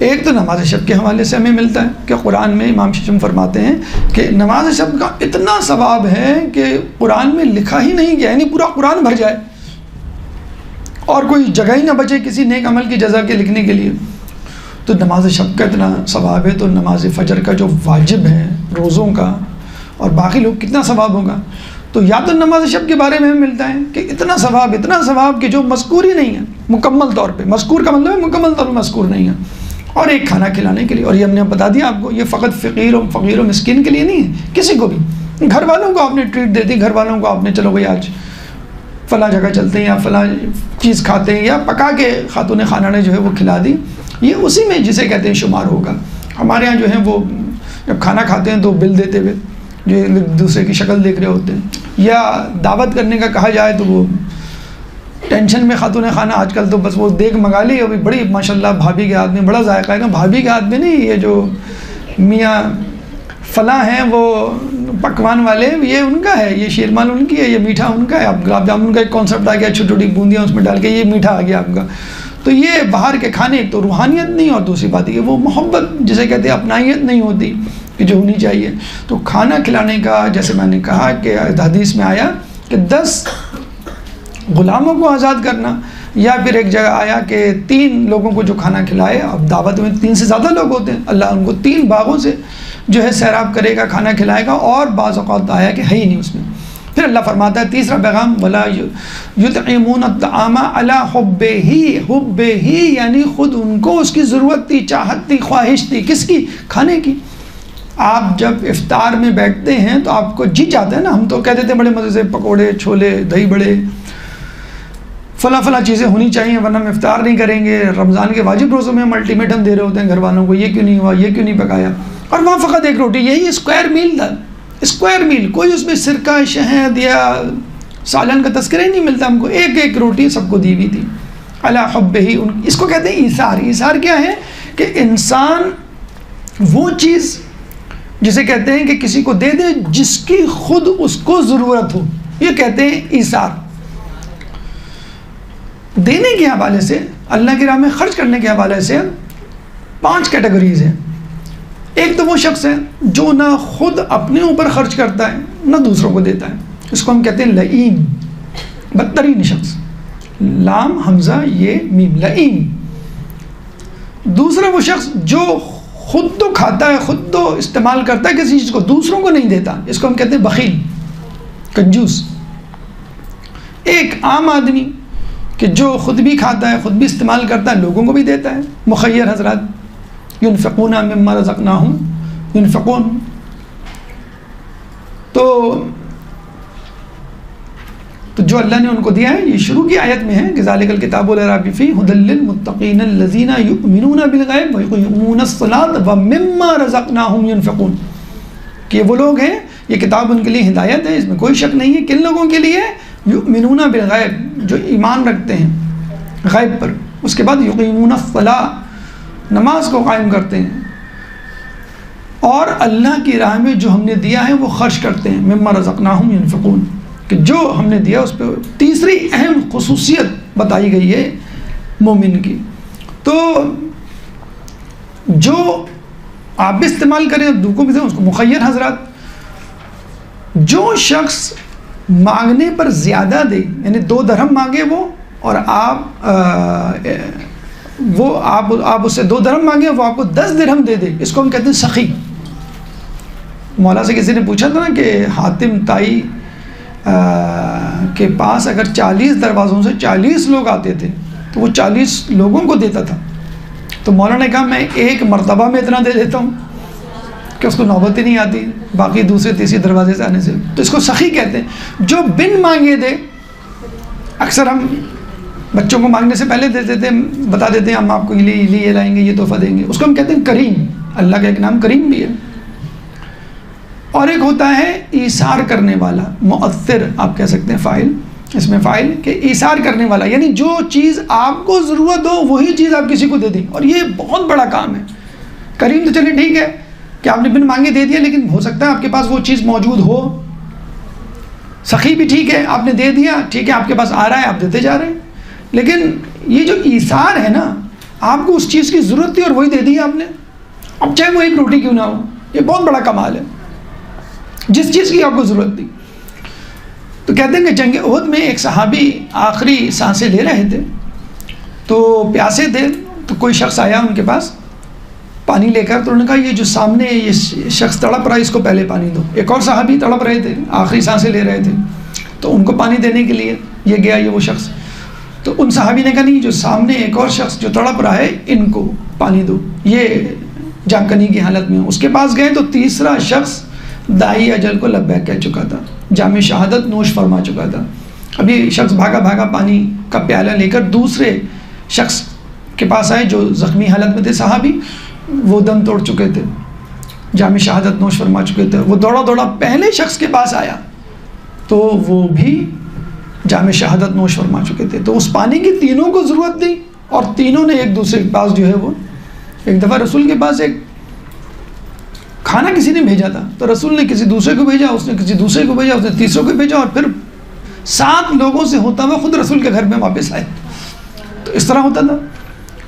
ایک تو نماز شب کے حوالے سے ہمیں ملتا ہے کہ قرآن میں امام ششم فرماتے ہیں کہ نماز شب کا اتنا ثواب ہے کہ قرآن میں لکھا ہی نہیں گیا، یعنی پورا قرآن بھر جائے اور کوئی جگہ ہی نہ بچے کسی نیک عمل کی جزا کے لکھنے کے لیے. تو نماز شب کا اتنا ثواب ہے، تو نماز فجر کا جو واجب ہے روزوں کا اور باقی لوگ کتنا ثواب ہوگا. تو یا تو نماز شب کے بارے میں ہمیں ملتا ہے کہ اتنا ثواب کہ جو مذکور ہی نہیں ہے مکمل طور پہ. مذکور کا مطلب ہے مکمل طور پہ مذکور نہیں ہے. اور ایک کھانا کھلانے کے لیے، اور یہ ہم نے بتا دیا آپ کو، یہ فقط فقیر و مسکین کے لیے نہیں ہے، کسی کو بھی. گھر والوں کو آپ نے ٹریٹ دے دی، گھر والوں کو آپ نے چلو بھائی آج فلاں جگہ چلتے ہیں یا فلاں چیز کھاتے ہیں، یا پکا کے خاتون خانہ نے جو ہے وہ کھلا دی، یہ اسی میں جسے کہتے ہیں شمار ہوگا. ہمارے ہاں جو ہے وہ جب کھانا کھاتے ہیں تو بل دیتے ہوئے جو ایک دوسرے کی شکل دیکھ رہے ہوتے ہیں، یا دعوت کرنے کا کہا جائے تو وہ ٹینشن میں خاتون خانہ آج کل تو بس وہ دیکھ منگا لی، ابھی بڑی ماشاءاللہ بھابھی کے ہاتھ میں بڑا ذائقہ ہے نا. بھابھی کے ہاتھ میں نہیں، یہ جو میاں فلاں ہیں وہ پکوان والے، یہ ان کا ہے، یہ شیرمال ان کی ہے، یہ میٹھا ان کا ہے. اب گلاب جامن کا ایک کانسیپٹ آ گیا، چھوٹی چھوٹی بوندیاں اس میں ڈال کے یہ میٹھا آ گیا آپ کا. تو یہ باہر کے کھانے ایک تو روحانیت نہیں، اور دوسری بات یہ وہ محبت جسے کہتے ہیں اپنائیت نہیں ہوتی کہ جو ہونی چاہیے. تو کھانا کھلانے کا جیسے میں نے کہا کہ حدیث میں آیا کہ 10 غلاموں کو آزاد کرنا، یا پھر ایک جگہ آیا کہ 3 لوگوں کو جو کھانا کھلائے. اب دعوت میں 3 سے زیادہ لوگ ہوتے ہیں، اللہ ان کو 3 باغوں سے جو ہے سیراب کرے گا، کھانا کھلائے گا. اور بعض اوقات آیا کہ ہے ہی نہیں اس میں. پھر اللہ فرماتا ہے تیسرا پیغام، وَلَا يُطْعِمُونَ الطَّعَامَ عَلَى حُبِّهِ، یعنی خود ان کو اس کی ضرورت تھی، چاہت تھی، خواہش تھی. کس کی؟ کھانے کی. آپ جب افطار میں بیٹھتے ہیں تو آپ کو جی چاہتا ہے نا، ہم تو کہتے تھے بڑے مزے سے پکوڑے، چھولے، دہی بڑے، فلاں چیزیں ہونی چاہیے ورنہ ہم افطار نہیں کریں گے. رمضان کے واجب روزوں میں ہم الٹیمیٹم دے رہے ہوتے ہیں گھر والوں کو، یہ کیوں نہیں ہوا، یہ کیوں نہیں پکایا. اور وہاں فقط ایک روٹی، یہی اسکوائر میل تھا، اسکوائر میل، کوئی اس میں سرکہ شہد یا سالن کا تذکرہ ہی نہیں ملتا ہم کو، ایک ایک روٹی سب کو دی ہوئی تھی علی حبہ، اس کو کہتے ہیں ایثار۔ ایثار کیا ہے کہ انسان وہ چیز جسے کہتے ہیں کہ کسی کو دے دے جس کی خود اس کو ضرورت ہو، یہ کہتے ہیں ایثار۔ دینے کے حوالے سے، اللہ کی راہ میں خرچ کرنے کے حوالے سے 5 کیٹیگریز ہیں۔ ایک تو وہ شخص ہے جو نہ خود اپنے اوپر خرچ کرتا ہے نہ دوسروں کو دیتا ہے، اس کو ہم کہتے ہیں لئیم، بدترین شخص، لام حمزہ یہ میم، لئیم۔ دوسرا وہ شخص جو خود تو کھاتا ہے، خود تو استعمال کرتا ہے کسی چیز کو، دوسروں کو نہیں دیتا، اس کو ہم کہتے ہیں بخیل، کنجوس۔ ایک عام آدمی کہ جو خود بھی کھاتا ہے، خود بھی استعمال کرتا ہے، لوگوں کو بھی دیتا ہے، مخیر حضرات، ينفقون مما رزقناہم ينفقون۔ تو جو اللہ نے ان کو دیا ہے، یہ شروع کی آیت میں ہے کہ ذالک الکتاب لا ریب فیہ ھدی للمتقین الذین یؤمنون بالغیب ویقیمون الصلاۃ ومما رزقناہم ینفقون، کہ وہ لوگ ہیں، یہ کتاب ان کے لیے ہدایت ہے، اس میں کوئی شک نہیں ہے۔ کن لوگوں کے لیے؟ یؤمنون بالغیب، جو ایمان رکھتے ہیں غیب پر، اس کے بعد یقیمون الصلاۃ، نماز کو قائم کرتے ہیں، اور اللہ کی راہ میں جو ہم نے دیا ہے وہ خرچ کرتے ہیں، مما رزقناہم ینفقون، کہ جو ہم نے دیا اس پہ۔ تیسری اہم خصوصیت بتائی گئی ہے مومن کی، تو جو آپ بھی استعمال کریں دوسروں بھی دیں، اس کو مخیر حضرات۔ جو شخص مانگنے پر زیادہ دے، یعنی 2 درہم مانگے وہ، اور آپ اس سے 2 درہم مانگے، وہ آپ کو 10 درہم دے دے، اس کو ہم کہتے ہیں سخی۔ مولا سے کسی نے پوچھا تھا نا کہ حاتم طائی کے پاس اگر 40 دروازوں سے 40 لوگ آتے تھے تو وہ 40 لوگوں کو دیتا تھا، تو مولا نے کہا میں ایک مرتبہ میں اتنا دے دیتا ہوں کہ اس کو نوبت ہی نہیں آتی باقی دوسرے تیسرے دروازے سے آنے سے، تو اس کو سخی کہتے ہیں۔ جو بن مانگے دے، اکثر ہم بچوں کو مانگنے سے پہلے دے دیتے ہیں، بتا دیتے ہیں ہم آپ کو یہ لائیں گے، یہ تحفہ دیں گے، اس کو ہم کہتے ہیں کریم۔ اللہ کا ایک نام کریم بھی ہے۔ اور ایک ہوتا ہے ایثار کرنے والا، مؤثر آپ کہہ سکتے ہیں، فاعل، اس میں فاعل کہ ایثار کرنے والا، یعنی جو چیز آپ کو ضرورت ہو وہی چیز آپ کسی کو دے دیں، اور یہ بہت بڑا کام ہے۔ کریم تو چلیے ٹھیک ہے کہ آپ نے بن مانگے دے دیا، لیکن ہو سکتا ہے آپ کے پاس وہ چیز موجود ہو۔ سخی بھی ٹھیک ہے، آپ نے دے دیا، ٹھیک ہے، آپ کے پاس آ رہا ہے، آپ دیتے جا رہے ہیں، لیکن یہ جو ایثار ہے نا، آپ کو اس چیز کی ضرورت تھی اور وہی دے دی آپ نے، اب چاہے وہ ایک روٹی کیوں نہ ہو، یہ بہت بڑا کمال ہے، جس چیز کی آپ کو ضرورت تھی۔ تو کہتے ہیں کہ جنگ احد میں ایک صحابی آخری سانسیں لے رہے تھے، تو پیاسے تھے، تو کوئی شخص آیا ان کے پاس پانی لے کر، تو انہوں نے کہا یہ جو سامنے یہ شخص تڑپ رہا ہے، اس کو پہلے پانی دو۔ ایک اور صحابی تڑپ رہے تھے، آخری سانسیں لے رہے تھے، تو ان کو پانی دینے کے لیے یہ گیا، یہ وہ شخص، تو ان صحابی نے کہا نہیں، جو سامنے ایک اور شخص جو تڑپ رہا ہے ان کو پانی دو، یہ جام کنی کی حالت میں۔ اس کے پاس گئے تو تیسرا شخص دائی اجل کو لبیک کہہ چکا تھا، جام شہادت نوش فرما چکا تھا۔ ابھی شخص بھاگا بھاگا پانی کا پیالہ لے کر دوسرے شخص کے پاس آئے جو زخمی حالت میں تھے، صحابی، وہ دم توڑ چکے تھے، جام شہادت نوش فرما چکے تھے۔ وہ دوڑا دوڑا پہلے شخص کے پاس آیا تو وہ بھی جام شہادت نوش فرما چکے تھے۔ تو اس پانی کی تینوں کو ضرورت تھی، اور تینوں نے ایک دوسرے کے پاس جو ہے وہ، ایک دفعہ رسول کے پاس ایک کھانا کسی نے بھیجا تھا، تو رسول نے کسی دوسرے کو بھیجا، اس نے کسی دوسرے کو بھیجا، اس نے تیسروں کو بھیجا، اور پھر 7 لوگوں سے ہوتا ہوا خود رسول کے گھر میں واپس آئے۔ تو اس طرح ہوتا تھا۔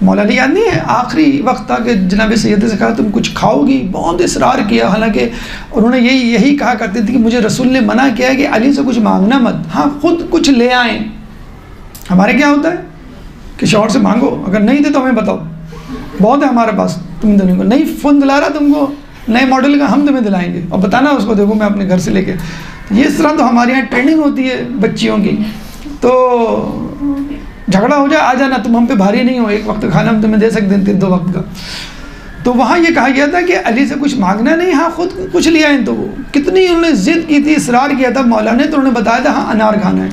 مولا علی یاد نہیں ہے آخری وقت تھا کہ جناب سید سے کہا تم کچھ کھاؤ گی، بہت اصرار کیا، حالانکہ انہوں نے یہی کہا کرتے تھے کہ مجھے رسول نے منع کیا ہے کہ علی سے کچھ مانگنا مت، ہاں خود کچھ لے آئیں۔ ہمارے کیا ہوتا ہے کہ شوہر سے مانگو، اگر نہیں دے تو ہمیں بتاؤ، بہت ہے ہمارے پاس تم دینے کو، نہیں فون دلا رہا تم کو نئے ماڈل کا، ہم تمہیں دلائیں گے، اور بتانا اس کو دیکھو میں اپنے گھر سے لے کے۔ یہ اس طرح تو ہمارے یہاں ٹریننگ ہوتی ہے بچیوں کی، تو جھگڑا ہو جائے، آ جانا، تم ہم پہ بھاری نہیں ہو، ایک وقت کھانا ہم تمہیں دے سکتے ہیں 2 وقت کا۔ تو وہاں یہ کہا گیا تھا کہ علی سے کچھ مانگنا نہیں، ہاں خود کچھ لے آئیں۔ تو وہ کتنی انہوں نے ضد کی تھی، اصرار کیا تھا مولا نے، تو انہوں نے بتایا تھا ہاں انار کھانا ہے،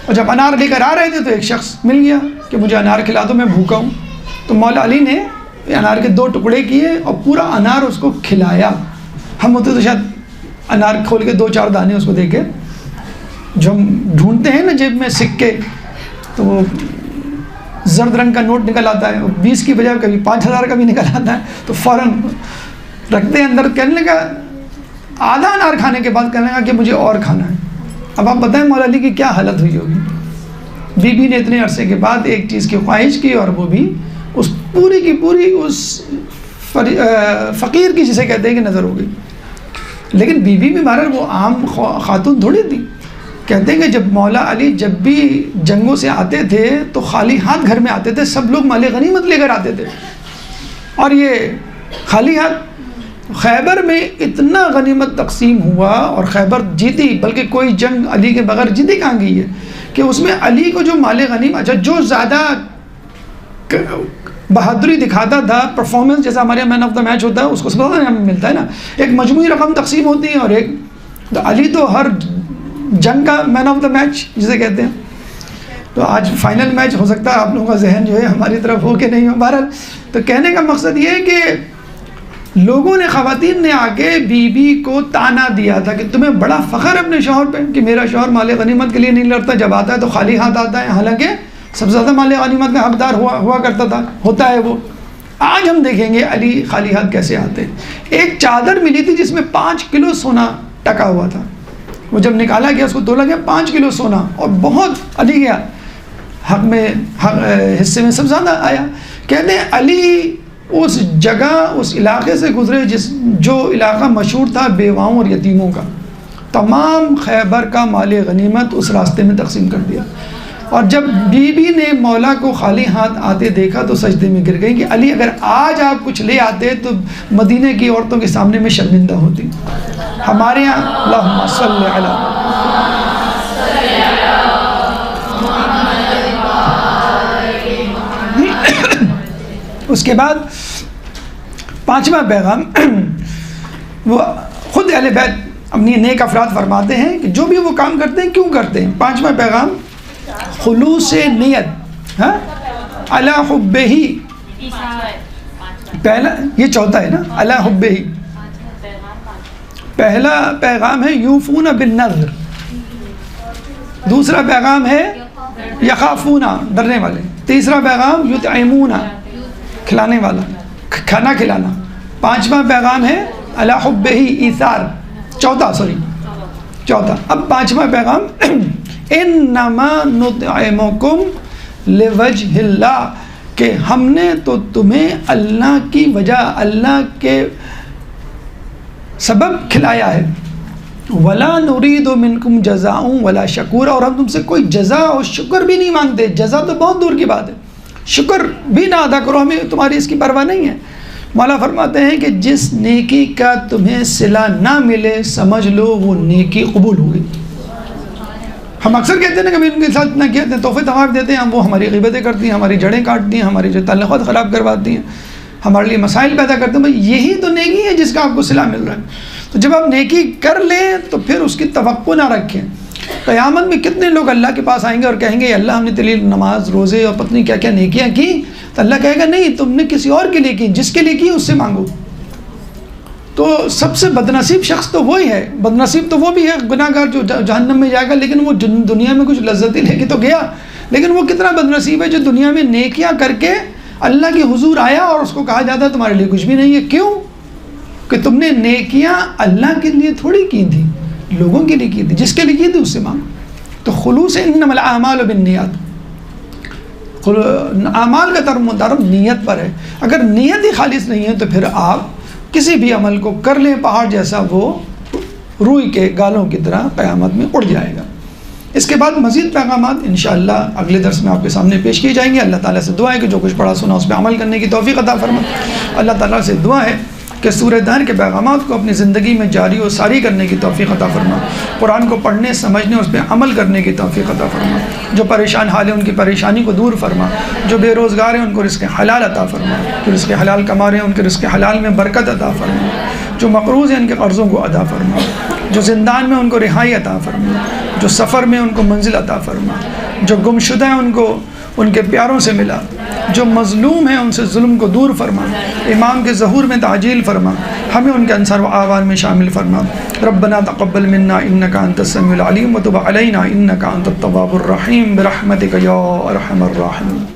اور جب انار لے کر آ رہے تھے تو ایک شخص مل گیا کہ مجھے انار کھلا دو، میں بھوکا ہوں۔ تو مولا علی نے انار کے 2 ٹکڑے کیے اور پورا انار اس کو کھلایا. ہم ہوتے تو شاید انار کھول کے 2-4 دانے اس کو دے کے، جو ہم ڈھونڈتے ہیں نا جیب میں سکے، تو وہ زرد رنگ کا نوٹ نکل آتا ہے، 20 کی بجائے کبھی 5000 کا بھی نکل آتا ہے، تو فوراً رکھتے ہیں اندر. کہنے لگا آدھا انار کھانے کے بعد کہنے لگا کہ مجھے اور کھانا ہے. اب آپ بتائیں مولا علی کی کیا حالت ہوئی ہوگی. بی بی نے اتنے عرصے کے بعد ایک چیز کی خواہش کی، اور وہ بھی اس پوری کی پوری اس فقیر کی جسے کہتے ہیں کہ نظر ہو گئی. لیکن بی بی بھی بہرحال وہ عام خاتون تھوڑی تھی. کہتے ہیں کہ جب مولا علی جب بھی جنگوں سے آتے تھے تو خالی ہاتھ گھر میں آتے تھے، سب لوگ مال غنیمت لے کر آتے تھے، اور یہ خالی ہاتھ. خیبر میں اتنا غنیمت تقسیم ہوا اور خیبر جیتی، بلکہ کوئی جنگ علی کے بغیر جیتی کہاں گئی ہے، کہ اس میں علی کو جو مال غنیمت، اچھا جو زیادہ بہادری دکھاتا تھا، پرفارمنس جیسا ہمارے مین آف دا میچ ہوتا ہے، اس کو سب سے ہمیں ملتا ہے نا، ایک مجموعی رقم تقسیم ہوتی ہے، اور ایک علی تو ہر جنگ کا مین آف دا میچ جسے کہتے ہیں. تو آج فائنل میچ ہو سکتا ہے آپ لوگوں کا ذہن جو ہے ہماری طرف ہو کہ نہیں ہو. بہرحال تو کہنے کا مقصد یہ ہے کہ لوگوں نے، خواتین نے آ کے بی بی کو تانا دیا تھا کہ تمہیں بڑا فخر ہے اپنے شوہر پہ کہ میرا شوہر مال غنیمت کے لیے نہیں لڑتا، جب آتا ہے تو خالی ہاتھ آتا ہے، حالانکہ سب سے زیادہ مال غنیمت کا حقدار ہوا کرتا تھا، ہوتا ہے وہ. آج ہم دیکھیں گے علی خالی ہاتھ کیسے آتے. ایک چادر ملی تھی جس میں 5 کلو سونا ٹکا ہوا تھا، وہ جب نکالا گیا اس کو تولا گیا 5 کلو سونا، اور بہت علی گیا حق میں حصے میں سب زیادہ آیا. کہتے ہیں علی اس جگہ اس علاقے سے گزرے جو علاقہ مشہور تھا بیواؤں اور یتیموں کا، تمام خیبر کا مال غنیمت اس راستے میں تقسیم کر دیا. اور جب بی بی نے مولا کو خالی ہاتھ آتے دیکھا تو سجدے میں گر گئی کہ علی اگر آج آپ کچھ لے آتے تو مدینے کی عورتوں کے سامنے میں شرمندہ ہوتی. ہمارے یہاں اللہم صلی علی اس کے بعد 5واں پیغام وہ خود اہل بیت اپنی نیک افراد فرماتے ہیں کہ جو بھی وہ کام کرتے ہیں کیوں کرتے ہیں. 5واں پیغام خلوص نیت علی حبہ، پہلا یہ چوتھا ہے نا، علی حبہ. پہلا پیغام ہے یوفون بالنذر، دوسرا پیغام ہے یخافون ڈرنے والے، تیسرا پیغام یطعمون کھلانے والا، کھانا کھلانا. 5واں پیغام ہے علی حبہ ایثار، چوتھا. اب 5واں پیغام انما نطعمکم لوجہ اللہ، کہ ہم نے تو تمہیں اللہ کی وجہ، اللہ کے سبب کھلایا ہے. ولا نرید منکم جزاء ولا شکور، اور ہم تم سے کوئی جزا اور شکر بھی نہیں مانگتے. جزا تو بہت دور کی بات ہے، شکر بھی نہ ادا کرو، ہمیں تمہاری اس کی پرواہ نہیں ہے. مولا فرماتے ہیں کہ جس نیکی کا تمہیں صلہ نہ ملے سمجھ لو وہ نیکی قبول ہو گئی. ہم اکثر کہتے ہیں نا کبھی ان کے ساتھ نہ کہتے ہیں، تحفے تحائف دیتے ہیں، وہ ہماری غیبتیں کرتی ہیں، ہماری جڑیں کاٹتی ہیں، ہماری جو تعلقات خراب کرواتی ہیں، ہمارے لیے مسائل پیدا کرتے ہیں. بھائی یہی تو نیکی ہے جس کا آپ کو صلہ مل رہا ہے. تو جب آپ نیکی کر لیں تو پھر اس کی توقع نہ رکھیں. قیامت میں کتنے لوگ اللہ کے پاس آئیں گے اور کہیں گے اللہ ہم نے تیری نماز روزے اور پتہ نہیں کیا کیا نیکیاں کی، تو اللہ کہے گا نہیں، تم نے کسی اور کے لیے کی، جس کے لیے کی اس سے مانگو. تو سب سے بدنصیب شخص تو وہی ہے، بدنصیب تو وہ بھی ہے گناہ گار جو جہنم میں جائے گا، لیکن وہ دنیا میں کچھ لذت لے کے تو گیا، لیکن وہ کتنا بدنصیب ہے جو دنیا میں نیکیاں کر کے اللہ کے حضور آیا اور اس کو کہا جاتا ہے تمہارے لیے کچھ بھی نہیں ہے. کیوں؟ کہ تم نے نیکیاں اللہ کے لیے تھوڑی کی تھی، لوگوں کے لیے کی تھی، جس کے لیے کی تھی اس سے مانگو. تو خلوص انما الاعمال بالنیات، اعمال کا ترم نیت پر ہے. اگر نیت ہی خالص نہیں ہے تو پھر آپ کسی بھی عمل کو کر لیں پہاڑ جیسا، وہ روئی کے گالوں کی طرح قیامت میں اڑ جائے گا. اس کے بعد مزید پیغامات انشاءاللہ اگلے درس میں آپ کے سامنے پیش کیے جائیں گے. اللہ تعالیٰ سے دعا ہے کہ جو کچھ پڑھا سنا اس پہ عمل کرنے کی توفیق عطا فرما. اللہ تعالیٰ سے دعا ہے کہ سورہ دہر کے پیغامات کو اپنی زندگی میں جاری و ساری کرنے کی توفیق عطا فرما. قرآن کو پڑھنے سمجھنے اس پہ عمل کرنے کی توفیق عطا فرما. جو پریشان حال ہیں ان کی پریشانی کو دور فرما. جو بے روزگار ہیں ان کو رزق حلال عطا فرما. جو رزق حلال کما رہے ہیں ان کے رزق حلال میں برکت عطا فرما. جو مقروض ہیں ان کے قرضوں کو ادا فرما. جو زندان میں ان کو رہائی عطا فرما. جو سفر میں ان کو منزل عطا فرما. جو گمشدہ ہیں ان کو ان کے پیاروں سے ملا. جو مظلوم ہیں ان سے ظلم کو دور فرما، امام کے ظہور میں تعجیل فرما، ہمیں ان کے انصار و اعوان میں شامل فرما۔ ربنا تقبل منا انک انت السمیع العلیم وتب علینا انک انت التواب الرحیم برحمتک یا ارحم الراحمین۔